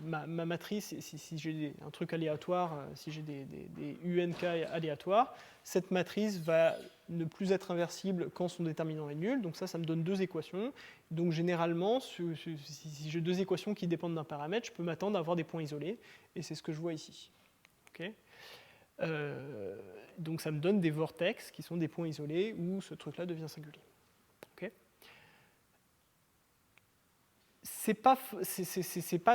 ma matrice, si j'ai un truc aléatoire, si j'ai des UNK aléatoires, cette matrice va ne plus être inversible quand son déterminant est nul, donc ça me donne deux équations. Donc généralement, si j'ai deux équations qui dépendent d'un paramètre, je peux m'attendre à avoir des points isolés, et c'est ce que je vois ici. Okay. Donc ça me donne des vortex qui sont des points isolés où ce truc-là devient singulier. Okay. C'est pas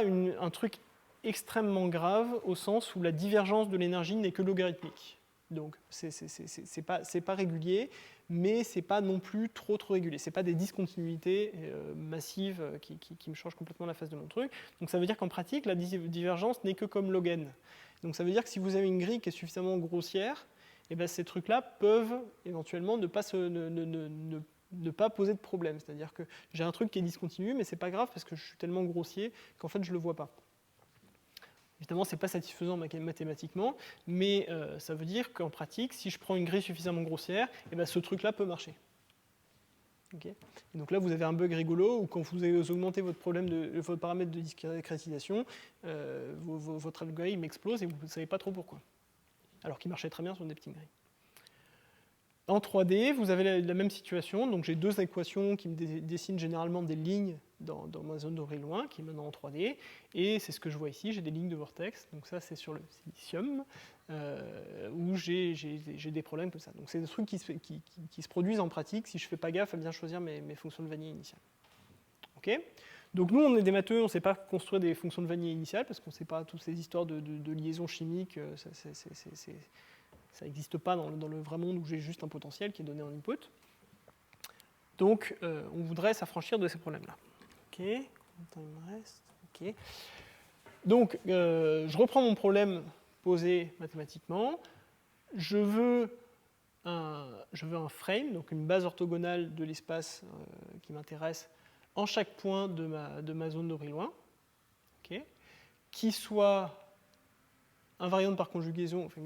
un truc extrêmement grave au sens où la divergence de l'énergie n'est que logarithmique. Donc c'est pas régulier, mais c'est pas non plus trop régulier. C'est pas des discontinuités massives qui me changent complètement la phase de mon truc. Donc ça veut dire qu'en pratique, la divergence n'est que comme log n. Donc ça veut dire que si vous avez une grille qui est suffisamment grossière, et ben ces trucs-là peuvent éventuellement ne pas poser de problème. C'est-à-dire que j'ai un truc qui est discontinu, mais c'est pas grave parce que je suis tellement grossier qu'en fait je le vois pas. Évidemment, ce n'est pas satisfaisant mathématiquement, mais ça veut dire qu'en pratique, si je prends une grille suffisamment grossière, et ben ce truc-là peut marcher. Okay. Et donc là, vous avez un bug rigolo où quand vous augmentez votre paramètre de discrétisation, votre algorithme explose et vous ne savez pas trop pourquoi. Alors qu'il marchait très bien sur des petites grilles. En 3D, vous avez la même situation. Donc j'ai deux équations qui me dessinent généralement des lignes dans ma zone de loin, qui est maintenant en 3D. Et c'est ce que je vois ici, j'ai des lignes de vortex. Donc ça, c'est sur le silicium, où j'ai des problèmes comme ça. Donc c'est des trucs qui se produisent en pratique si je ne fais pas gaffe à bien choisir mes fonctions de Vannier initiales. Okay. Donc nous, on est des matheux, on ne sait pas construire des fonctions de Vannier initiales, parce qu'on ne sait pas toutes ces histoires de liaisons chimiques, ça n'existe pas dans le vrai monde où j'ai juste un potentiel qui est donné en input. Donc, on voudrait s'affranchir de ces problèmes-là. OK. Combien de temps il me reste? OK. Donc, je reprends mon problème posé mathématiquement. Je veux un frame, donc une base orthogonale de l'espace qui m'intéresse en chaque point de ma zone de bris loin, okay, qui soit invariante par conjugaison, enfin,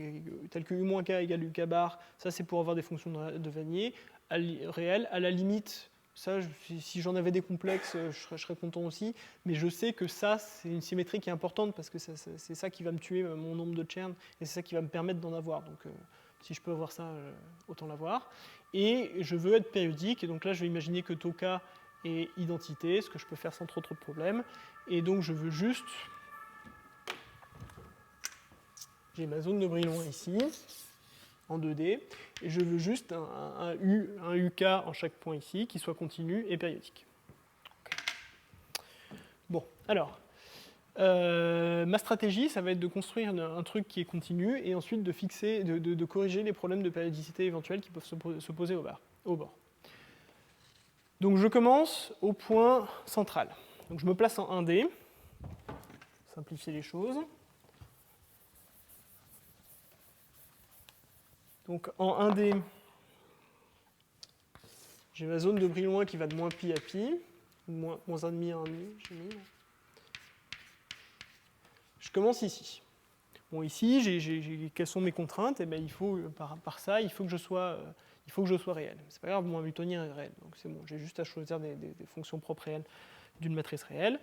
telle que U-K égale UK bar, ça c'est pour avoir des fonctions de Vannier réelles. À la limite, ça, si j'en avais des complexes, je serais content aussi, mais je sais que ça, c'est une symétrie qui est importante parce que c'est ça qui va me tuer mon nombre de Chern et c'est ça qui va me permettre d'en avoir. Donc si je peux avoir ça, autant l'avoir. Et je veux être périodique, et donc là je vais imaginer que Toka est identité, ce que je peux faire sans trop de problèmes. Et donc je veux juste... J'ai ma zone de bris loin ici, en 2D, et je veux juste un UK en chaque point ici, qui soit continu et périodique. Okay. Bon, alors, ma stratégie, ça va être de construire un truc qui est continu, et ensuite de fixer, de corriger les problèmes de périodicité éventuels qui peuvent se poser au bord. Donc je commence au point central. Donc je me place en 1D, simplifier les choses. Donc en 1D, j'ai ma zone de bris loin qui va de moins pi à pi, moins 1,5 à 1,5, j'ai mis. Je commence ici. Bon, ici, quelles sont mes contraintes? Et bien, il faut, par ça, il faut que je sois réel. C'est pas grave, mon Hamiltonien est réel. Donc c'est bon, j'ai juste à choisir des fonctions propres réelles d'une matrice réelle.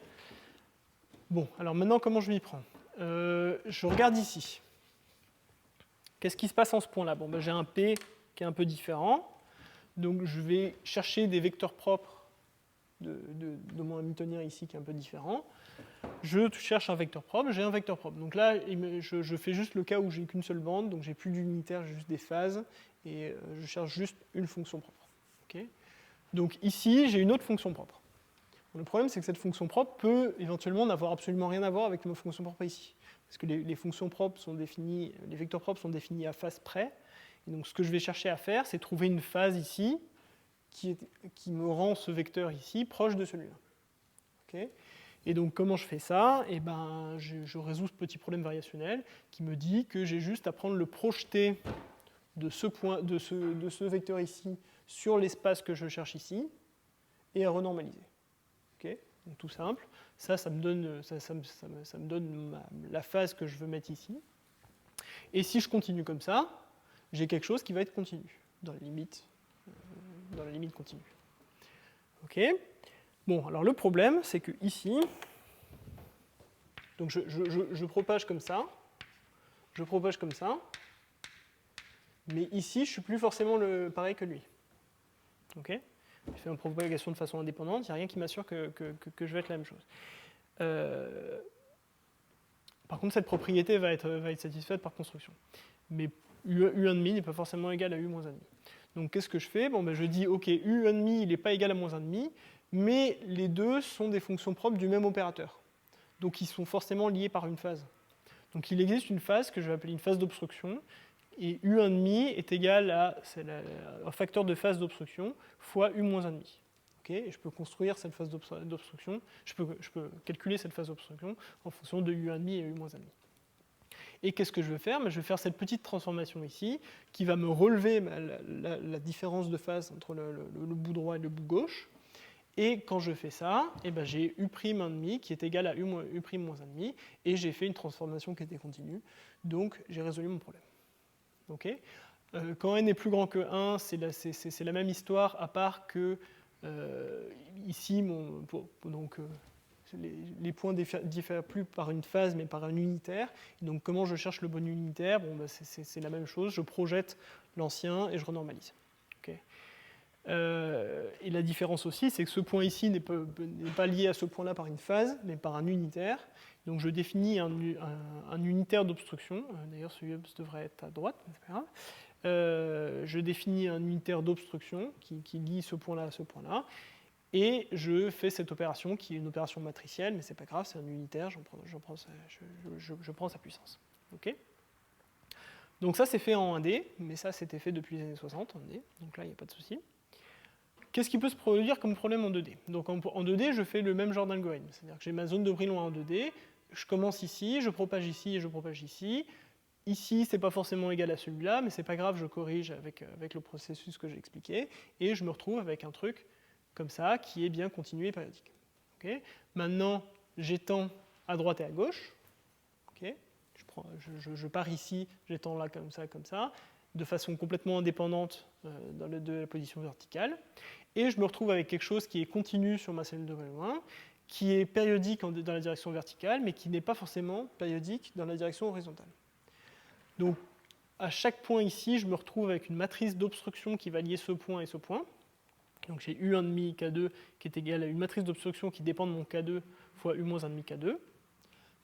Bon, alors maintenant, comment je m'y prends? Je regarde ici. Qu'est-ce qui se passe en ce point-là? Bon, ben, j'ai un P qui est un peu différent. Donc je vais chercher des vecteurs propres de mon Hamiltonien ici qui est un peu différent. Je cherche un vecteur propre, j'ai un vecteur propre. Donc là, je fais juste le cas où j'ai qu'une seule bande, donc j'ai plus d'unitaire, j'ai juste des phases, et je cherche juste une fonction propre. Okay. Donc ici, j'ai une autre fonction propre. Le problème, c'est que cette fonction propre peut éventuellement n'avoir absolument rien à voir avec ma fonction propre ici. Parce que les fonctions propres sont définies, les vecteurs propres sont définis à phase près. Et donc ce que je vais chercher à faire, c'est trouver une phase ici qui me rend ce vecteur ici proche de celui-là. Okay. Et donc comment je fais ça? Eh ben, je résous ce petit problème variationnel qui me dit que j'ai juste à prendre le projeté de ce vecteur ici sur l'espace que je cherche ici et à renormaliser. Okay. Donc tout simple. Ça me donne, la phase que je veux mettre ici. Et si je continue comme ça, j'ai quelque chose qui va être continu, dans la limite continue. Ok. Bon, alors le problème, c'est que ici, donc je propage comme ça, mais ici, je suis plus forcément pareil que lui. Ok. Je fais une propagation de façon indépendante, il n'y a rien qui m'assure que je vais être la même chose. Par contre, cette propriété va être satisfaite par construction. Mais U1,5 n'est pas forcément égal à U-1,5. Donc qu'est-ce que je fais? Bon, ben, je dis, ok, U1,5 il n'est pas égal à -1,5, mais les deux sont des fonctions propres du même opérateur. Donc ils sont forcément liés par une phase. Donc il existe une phase que je vais appeler une phase d'obstruction, et U1,5 est égal à un facteur de phase d'obstruction fois U-1,5. Okay, et je peux construire cette phase d'obstruction, je peux calculer cette phase d'obstruction en fonction de U1,5 et U-1,5. Et qu'est-ce que je vais faire? Je vais faire cette petite transformation ici qui va me relever la différence de phase entre le bout droit et le bout gauche. Et quand je fais ça, eh ben, j'ai U'1,5 qui est égal à U'-1,5 et j'ai fait une transformation qui était continue. Donc j'ai résolu mon problème. Okay. Quand n est plus grand que 1, c'est la même histoire, à part que ici, les points diffèrent plus par une phase, mais par un unitaire. Et donc comment je cherche le bon unitaire? Bon, ben, c'est la même chose, je projette l'ancien et je renormalise. Okay. Et la différence aussi, c'est que ce point ici n'est pas lié à ce point-là par une phase, mais par un unitaire. Donc je définis un unitaire d'obstruction. D'ailleurs, ce UOPS devrait être à droite, mais c'est pas grave. Je définis un unitaire d'obstruction qui lie ce point-là à ce point-là. Et je fais cette opération qui est une opération matricielle, mais c'est pas grave, c'est un unitaire, je prends sa puissance. Okay. Donc ça, c'est fait en 1D, mais ça, c'était fait depuis les années 60 en 1D, donc là, il n'y a pas de souci. Qu'est-ce qui peut se produire comme problème en 2D? Donc en 2D, je fais le même genre d'algorithme. C'est-à-dire que j'ai ma zone de Brillouin en 2D, je commence ici, je propage ici et je propage ici. Ici, ce n'est pas forcément égal à celui-là, mais ce n'est pas grave, je corrige avec le processus que j'ai expliqué, et je me retrouve avec un truc comme ça, qui est bien continu et périodique. Okay. Maintenant, j'étends à droite et à gauche. Okay. Je pars ici, j'étends là comme ça, de façon complètement indépendante de la position verticale. Et je me retrouve avec quelque chose qui est continu sur ma cellule de Brillouin, qui est périodique dans la direction verticale, mais qui n'est pas forcément périodique dans la direction horizontale. Donc, à chaque point ici, je me retrouve avec une matrice d'obstruction qui va lier ce point et ce point. Donc j'ai U1,5 K2 qui est égal à une matrice d'obstruction qui dépend de mon K2 fois U-1,5 K2.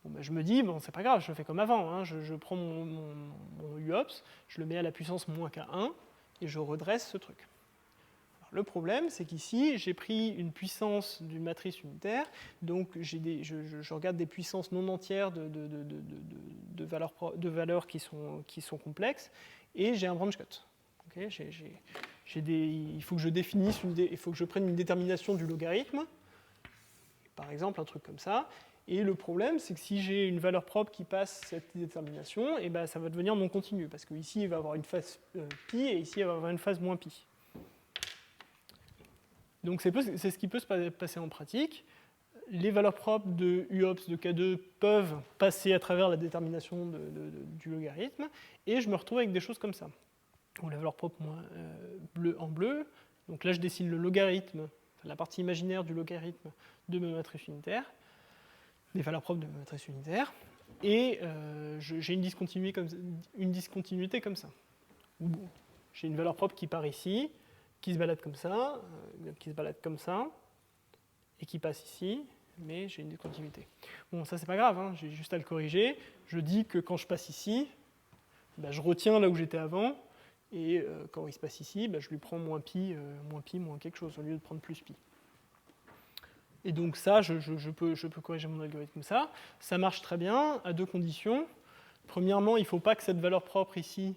Bon, ben, je me dis, bon, c'est pas grave, je fais comme avant. Hein, je prends mon UOPS, je le mets à la puissance moins K1 et je redresse ce truc. Alors, le problème, c'est qu'ici, j'ai pris une puissance d'une matrice unitaire, donc je regarde des puissances non entières de valeurs qui sont complexes, et j'ai un branch cut. Okay, il faut que je définisse, il faut que je prenne une détermination du logarithme, par exemple un truc comme ça. Et le problème, c'est que si j'ai une valeur propre qui passe cette détermination, et ben ça va devenir non continu, parce qu'ici il va avoir une phase pi et ici il va avoir une phase moins pi. Donc c'est ce qui peut se passer en pratique. Les valeurs propres de UOPS de K2 peuvent passer à travers la détermination du logarithme, et je me retrouve avec des choses comme ça. Ou la valeur propre en bleu. Donc là, je dessine le logarithme, la partie imaginaire du logarithme de ma matrice unitaire, les valeurs propres de ma matrice unitaire, et j'ai une discontinuité comme ça. Ou j'ai une valeur propre qui part ici, qui se balade comme ça, et qui passe ici, mais j'ai une discontinuité. Bon, ça c'est pas grave, hein, j'ai juste à le corriger. Je dis que quand je passe ici, bah, je retiens là où j'étais avant, et quand il se passe ici, bah, je lui prends moins pi, moins quelque chose, au lieu de prendre plus pi. Et donc ça, je peux corriger mon algorithme comme ça. Ça marche très bien, à deux conditions. Premièrement, il ne faut pas que cette valeur propre ici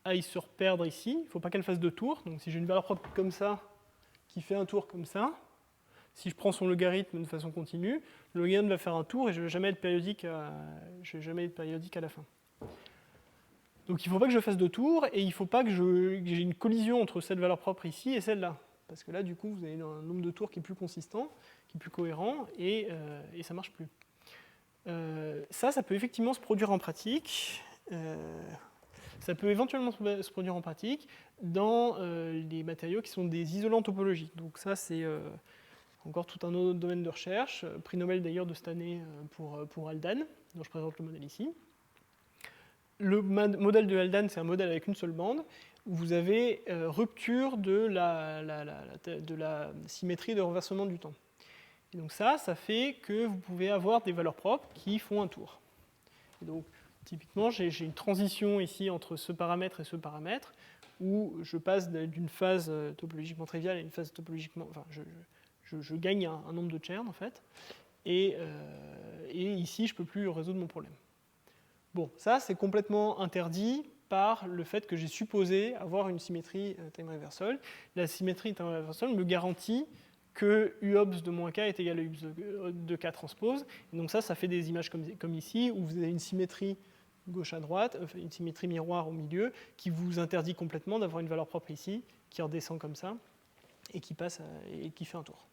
aille se reperdre ici. Il ne faut pas qu'elle fasse deux tours. Donc si j'ai une valeur propre comme ça, qui fait un tour comme ça, si je prends son logarithme de façon continue, le logarithme va faire un tour et je ne vais jamais être périodique à la fin. Donc il ne faut pas que je fasse deux tours et il ne faut pas que j'ai une collision entre cette valeur propre ici et celle-là. Parce que là, du coup, vous avez un nombre de tours qui est plus consistant, qui est plus cohérent, et ça ne marche plus. Ça peut effectivement se produire en pratique. Ça peut éventuellement se produire en pratique dans les matériaux qui sont des isolants topologiques. Donc ça, c'est encore tout un autre domaine de recherche. Prix Nobel d'ailleurs de cette année pour Haldane, dont je présente le modèle ici. Le modèle de Haldane, c'est un modèle avec une seule bande, où vous avez rupture de la symétrie de renversement du temps. Et donc ça fait que vous pouvez avoir des valeurs propres qui font un tour. Et donc, typiquement, j'ai une transition ici entre ce paramètre et ce paramètre, où je passe d'une phase topologiquement triviale à une phase topologiquement... Enfin, je gagne un nombre de Chern, en fait, et ici, je ne peux plus résoudre mon problème. Bon, ça, c'est complètement interdit par le fait que j'ai supposé avoir une symétrie time reversal. La symétrie time reversal me garantit que UOBS de moins k est égal à UOBS de k transpose. Et donc ça fait des images comme ici, où vous avez une symétrie gauche à droite, une symétrie miroir au milieu, qui vous interdit complètement d'avoir une valeur propre ici, qui redescend comme ça, et qui passe et qui fait un tour.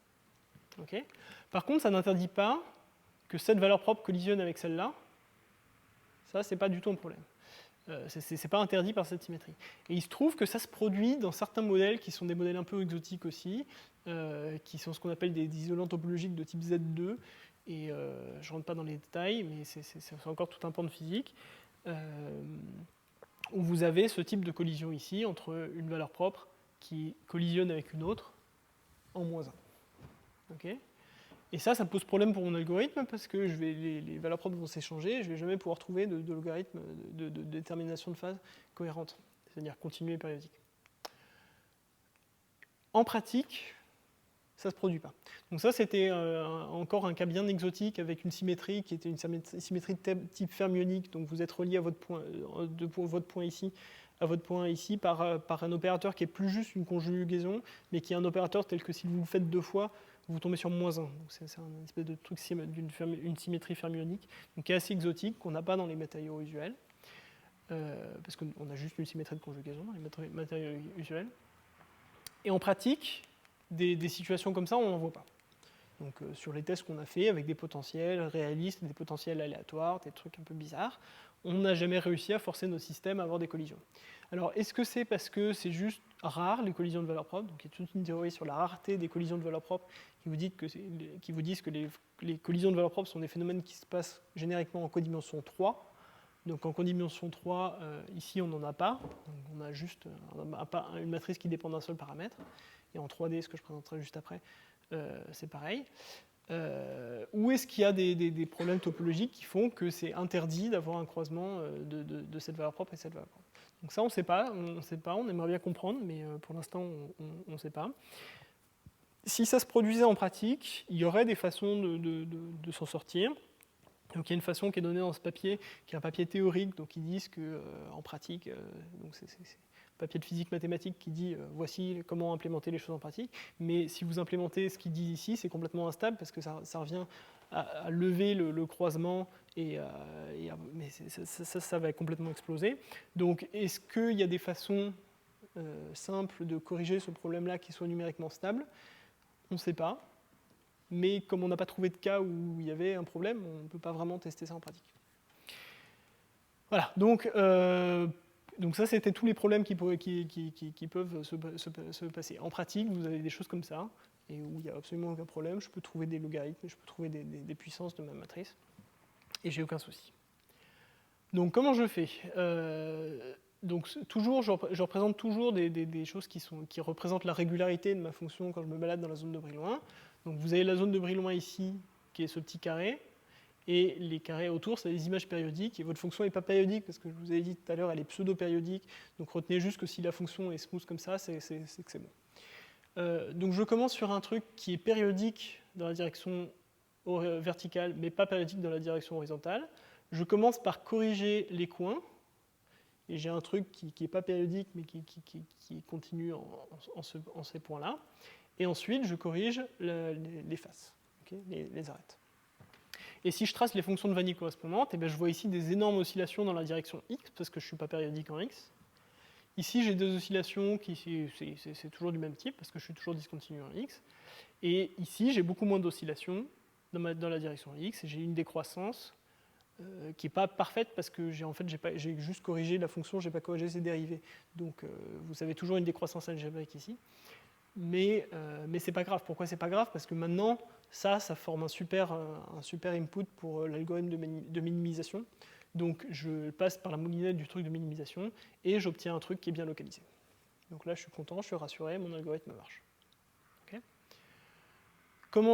Okay. Par contre, ça n'interdit pas que cette valeur propre collisionne avec celle-là. Ça, c'est pas du tout un problème. C'est pas interdit par cette symétrie. Et il se trouve que ça se produit dans certains modèles qui sont des modèles un peu exotiques aussi, qui sont ce qu'on appelle des isolants topologiques de type Z2. Et je ne rentre pas dans les détails, mais c'est encore tout un pan de physique, où vous avez ce type de collision ici entre une valeur propre qui collisionne avec une autre en -1. Okay. Et ça pose problème pour mon algorithme parce que les valeurs propres vont s'échanger et je ne vais jamais pouvoir trouver de logarithme de détermination de phase cohérente, c'est-à-dire continue et périodique. En pratique, ça ne se produit pas. Donc ça, c'était encore un cas bien exotique avec une symétrie qui était une symétrie de type fermionique, donc vous êtes relié à votre point ici, à votre point ici par un opérateur qui est plus juste une conjugaison, mais qui est un opérateur tel que si vous le faites deux fois, vous tombez sur -1. Donc c'est un espèce de truc d'une symétrie fermionique, donc qui est assez exotique, qu'on n'a pas dans les matériaux usuels, parce qu'on a juste une symétrie de conjugaison dans les matériaux usuels. Et en pratique, des situations comme ça, on n'en voit pas. Donc sur les tests qu'on a fait avec des potentiels réalistes, des potentiels aléatoires, des trucs un peu bizarres, on n'a jamais réussi à forcer nos systèmes à avoir des collisions. Alors, est-ce que c'est parce que c'est juste rare, les collisions de valeurs propres? Donc, il y a toute une théorie sur la rareté des collisions de valeurs propres qui vous disent que les collisions de valeurs propres sont des phénomènes qui se passent génériquement en codimension 3. Donc, en codimension 3, ici, on n'en a pas. Donc, on a juste une matrice qui dépend d'un seul paramètre. Et en 3D, ce que je présenterai juste après, c'est pareil. Ou est-ce qu'il y a des problèmes topologiques qui font que c'est interdit d'avoir un croisement de cette valeur propre et cette valeur propre? Donc ça, on ne sait pas, on aimerait bien comprendre, mais pour l'instant, on ne sait pas. Si ça se produisait en pratique, il y aurait des façons de s'en sortir. Donc il y a une façon qui est donnée dans ce papier, qui est un papier théorique, donc ils disent qu'en pratique, donc c'est un papier de physique mathématique qui dit voici comment implémenter les choses en pratique, mais si vous implémentez ce qu'ils disent ici, c'est complètement instable parce que ça revient à lever le croisement mais ça va complètement exploser. Donc est-ce qu'il y a des façons simples de corriger ce problème-là qui soit numériquement stable? On ne sait pas. Mais comme on n'a pas trouvé de cas où il y avait un problème, on ne peut pas vraiment tester ça en pratique. Voilà, donc ça, c'était tous les problèmes qui peuvent se passer. En pratique, vous avez des choses comme ça, et où il n'y a absolument aucun problème. Je peux trouver des logarithmes, je peux trouver des puissances de ma matrice, et j'ai aucun souci. Donc comment je fais? Donc toujours, je représente toujours des choses qui représentent la régularité de ma fonction quand je me balade dans la zone de Brillouin. Donc vous avez la zone de Brillouin ici, qui est ce petit carré, et les carrés autour, c'est des images périodiques, et votre fonction n'est pas périodique, parce que je vous avais dit tout à l'heure, elle est pseudo-périodique, donc retenez juste que si la fonction est smooth comme ça, c'est que c'est bon. Donc je commence sur un truc qui est périodique dans la direction verticale, mais pas périodique dans la direction horizontale. Je commence par corriger les coins, et j'ai un truc qui n'est pas périodique, mais qui continue en ces points-là. Et ensuite, je corrige les faces, okay, les arêtes. Et si je trace les fonctions de vanille correspondantes, eh bien, je vois ici des énormes oscillations dans la direction x, parce que je ne suis pas périodique en x. Ici, j'ai des oscillations c'est toujours du même type, parce que je suis toujours discontinu en x. Et ici, j'ai beaucoup moins d'oscillations dans la direction x, et j'ai une décroissance qui n'est pas parfaite, parce que j'ai juste corrigé la fonction, je n'ai pas corrigé ses dérivés. Donc, vous avez toujours une décroissance algébrique ici. Mais ce n'est pas grave. Pourquoi c'est pas grave? Parce que maintenant, ça forme un super input pour l'algorithme de minimisation. Donc je passe par la moulinette du truc de minimisation et j'obtiens un truc qui est bien localisé. Donc là, je suis content, je suis rassuré, mon algorithme marche. Okay.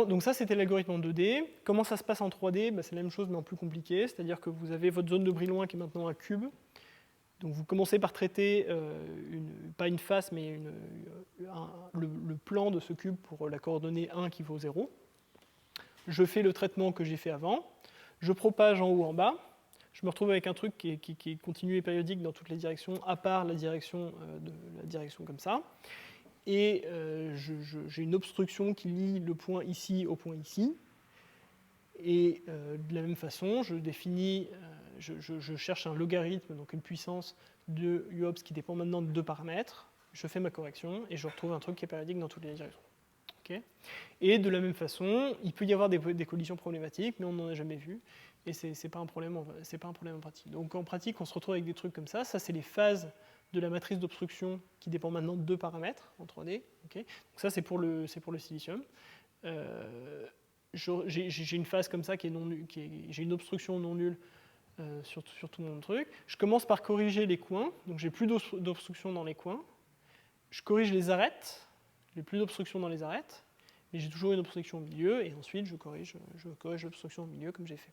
Donc ça, c'était l'algorithme en 2D. Comment ça se passe en 3D? C'est la même chose, mais en plus compliqué. C'est-à-dire que vous avez votre zone de Brillouin qui est maintenant un cube. Donc vous commencez par traiter, pas une face, mais le plan de ce cube pour la coordonnée 1 qui vaut 0. Je fais le traitement que j'ai fait avant. Je propage en haut, en bas. Je me retrouve avec un truc qui est continu et périodique dans toutes les directions, à part la direction comme ça. Et j'ai une obstruction qui lie le point ici au point ici. Et de la même façon, je cherche un logarithme, donc une puissance de UOPS qui dépend maintenant de 2 paramètres. Je fais ma correction et je retrouve un truc qui est périodique dans toutes les directions. Okay. Et de la même façon, il peut y avoir des collisions problématiques, mais on n'en a jamais vu. Et c'est pas un problème en pratique. Donc en pratique, on se retrouve avec des trucs comme ça. Ça, c'est les phases de la matrice d'obstruction qui dépend maintenant de 2 paramètres en 3D. Okay. Donc ça, c'est pour le silicium. J'ai une phase comme ça qui est non nulle, j'ai une obstruction non nulle sur tout mon truc. Je commence par corriger les coins, donc j'ai plus d'obstruction dans les coins. Je corrige les arêtes, j'ai plus d'obstruction dans les arêtes, mais j'ai toujours une obstruction au milieu, et ensuite je corrige l'obstruction au milieu comme j'ai fait.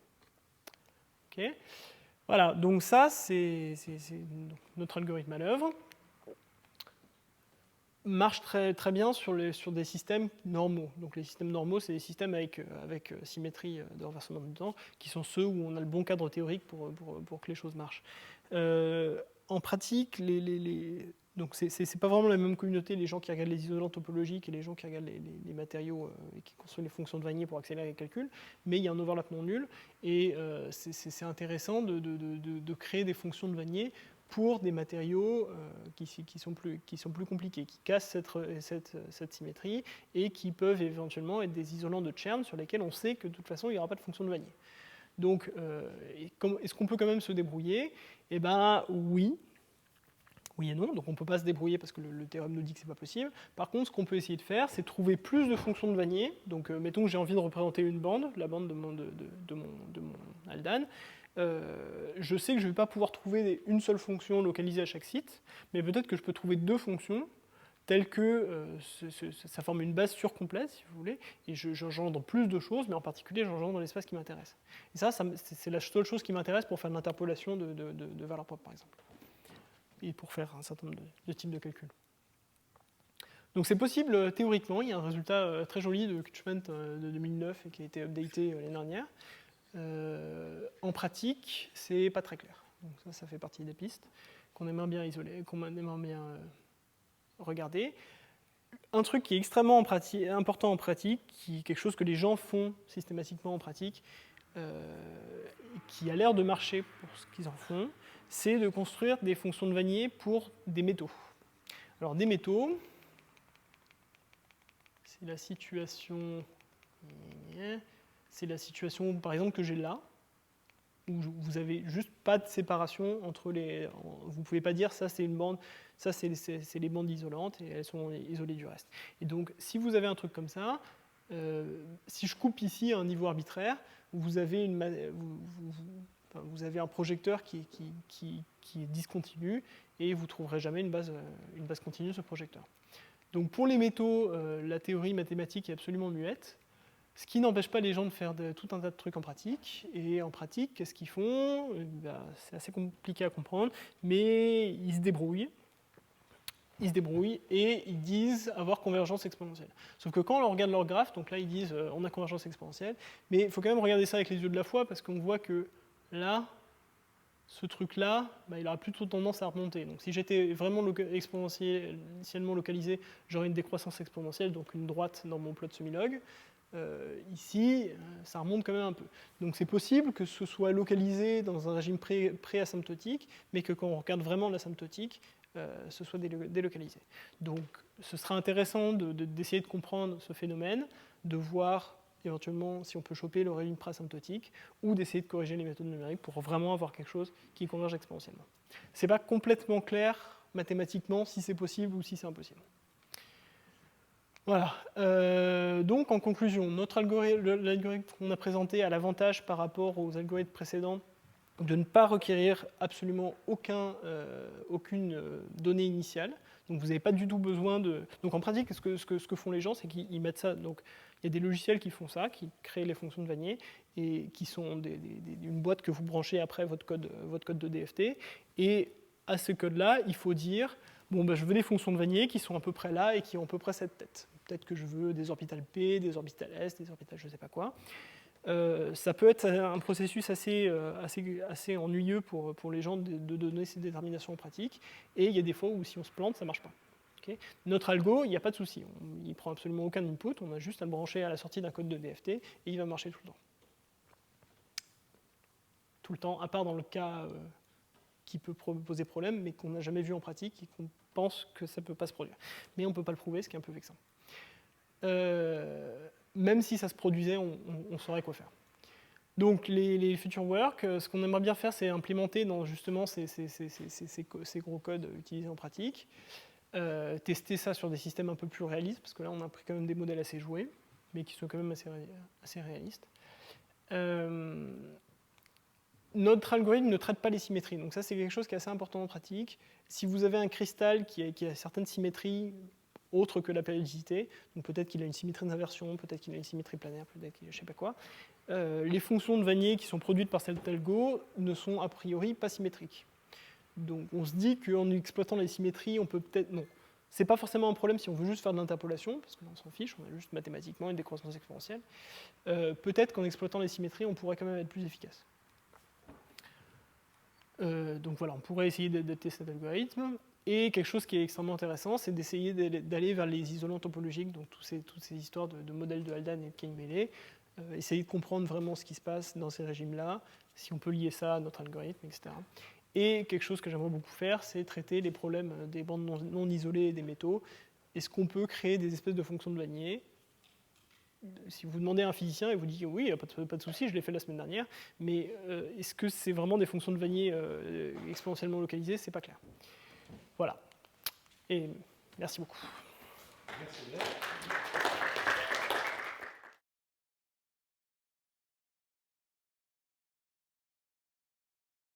Okay. Voilà, donc ça c'est notre algorithme à l'œuvre. Marche très, très bien sur des systèmes normaux. Donc les systèmes normaux, c'est des systèmes avec symétrie de renversement du temps, qui sont ceux où on a le bon cadre théorique pour que les choses marchent. En pratique, donc c'est pas vraiment la même communauté, les gens qui regardent les isolants topologiques et les gens qui regardent les matériaux et qui construisent les fonctions de Wannier pour accélérer les calculs, mais il y a un overlap non nul, et c'est intéressant de créer des fonctions de Wannier pour des matériaux qui sont plus compliqués, qui cassent cette symétrie et qui peuvent éventuellement être des isolants de Chern sur lesquels on sait que de toute façon il n'y aura pas de fonction de Wannier. Donc est-ce qu'on peut quand même se débrouiller? Eh bien oui. Oui et non, donc on ne peut pas se débrouiller parce que le théorème nous dit que ce n'est pas possible. Par contre, ce qu'on peut essayer de faire, c'est trouver plus de fonctions de Wannier. Donc mettons que j'ai envie de représenter une bande, la bande de mon Haldane. Je sais que je ne vais pas pouvoir trouver une seule fonction localisée à chaque site, mais peut-être que je peux trouver 2 fonctions telles que ça forme une base surcomplète, si vous voulez, et j'engendre plus de choses, mais en particulier j'engendre l'espace qui m'intéresse. Et ça c'est la seule chose qui m'intéresse pour faire de l'interpolation de valeurs propres, par exemple, et pour faire un certain nombre de types de calculs. Donc c'est possible théoriquement, il y a un résultat très joli de Kutschmann de 2009 et qui a été updaté l'année dernière. En pratique, c'est pas très clair. Donc ça fait partie des pistes qu'on aimerait bien isoler, qu'on aimerait bien regarder. Un truc qui est extrêmement important en pratique, qui est quelque chose que les gens font systématiquement en pratique, qui a l'air de marcher pour ce qu'ils en font, c'est de construire des fonctions de Wannier pour des métaux. Alors des métaux, c'est la situation par exemple que j'ai là, où vous n'avez juste pas de séparation entre les... Vous ne pouvez pas dire ça c'est une bande, ça c'est les bandes isolantes et elles sont isolées du reste. Et donc si vous avez un truc comme ça, si je coupe ici à un niveau arbitraire, vous avez Enfin, vous avez un projecteur qui est discontinu et vous ne trouverez jamais une base continue de ce projecteur. Donc pour les métaux, la théorie mathématique est absolument muette, ce qui n'empêche pas les gens de faire tout un tas de trucs en pratique. Et en pratique, qu'est-ce qu'ils font? C'est assez compliqué à comprendre, mais ils se débrouillent. Et ils disent avoir convergence exponentielle. Sauf que quand on regarde leur graphe, donc là ils disent on a convergence exponentielle, mais il faut quand même regarder ça avec les yeux de la foi parce qu'on voit que là, ce truc-là, il aura plutôt tendance à remonter. Donc si j'étais vraiment exponentiellement localisé, j'aurais une décroissance exponentielle, donc une droite dans mon plot semi-log. Ici, ça remonte quand même un peu. Donc c'est possible que ce soit localisé dans un régime pré-asymptotique, mais que quand on regarde vraiment l'asymptotique, ce soit délocalisé. Donc ce sera intéressant d'essayer de comprendre ce phénomène, de voir éventuellement si on peut choper le régime pré-asymptotique, ou d'essayer de corriger les méthodes numériques pour vraiment avoir quelque chose qui converge exponentiellement. Ce n'est pas complètement clair mathématiquement si c'est possible ou si c'est impossible. Voilà. Donc en conclusion, l'algorithme qu'on a présenté a l'avantage par rapport aux algorithmes précédents de ne pas requérir absolument aucune donnée initiale. Donc vous n'avez pas du tout besoin de... Donc en pratique, ce que font les gens, c'est qu'ils mettent ça... Donc il y a des logiciels qui font ça, qui créent les fonctions de Vanier, et qui sont une boîte que vous branchez après votre code de DFT. Et à ce code-là, il faut dire, je veux des fonctions de Vanier qui sont à peu près là et qui ont à peu près cette tête. Peut-être que je veux des orbitales P, des orbitales S, des orbitales je ne sais pas quoi. Ça peut être un processus assez ennuyeux pour les gens de donner ces déterminations en pratique. Et il y a des fois où si on se plante, ça ne marche pas. Okay. Notre algo, il n'y a pas de souci. Il ne prend absolument aucun input. On a juste à le brancher à la sortie d'un code de DFT et il va marcher tout le temps. Tout le temps, à part dans le cas qui peut poser problème, mais qu'on n'a jamais vu en pratique et qu'on pense que ça ne peut pas se produire. Mais on ne peut pas le prouver, ce qui est un peu vexant. Même si ça se produisait, on saurait quoi faire. Donc les future work, ce qu'on aimerait bien faire, c'est implémenter dans justement ces gros codes utilisés en pratique, tester ça sur des systèmes un peu plus réalistes, parce que là on a pris quand même des modèles assez joués, mais qui sont quand même assez réalistes. Notre algorithme ne traite pas les symétries, donc ça c'est quelque chose qui est assez important en pratique. Si vous avez un cristal qui a certaines symétries, autre que la périodicité, donc peut-être qu'il a une symétrie d'inversion, peut-être qu'il a une symétrie planaire, peut-être qu'il a je ne sais pas quoi. Les fonctions de Vanier qui sont produites par cet algo ne sont a priori pas symétriques. Donc on se dit qu'en exploitant les symétries, on peut peut-être... Non, c'est pas forcément un problème si on veut juste faire de l'interpolation, parce que là on s'en fiche, on a juste mathématiquement une décroissance exponentielle. Peut-être qu'en exploitant les symétries, on pourrait quand même être plus efficace. Donc voilà, on pourrait essayer d'adapter cet algorithme. Et quelque chose qui est extrêmement intéressant, c'est d'essayer d'aller vers les isolants topologiques, donc toutes ces histoires de modèles de Haldane et de Kane-Meillet, essayer de comprendre vraiment ce qui se passe dans ces régimes-là, si on peut lier ça à notre algorithme, etc. Et quelque chose que j'aimerais beaucoup faire, c'est traiter les problèmes des bandes non isolées et des métaux. Est-ce qu'on peut créer des espèces de fonctions de Vanier? Si vous demandez à un physicien, il vous dit oui, il n'y a pas de souci, je l'ai fait la semaine dernière, mais est-ce que c'est vraiment des fonctions de Vanier exponentiellement localisées? C'est pas clair. Voilà. Et merci beaucoup. Merci bien.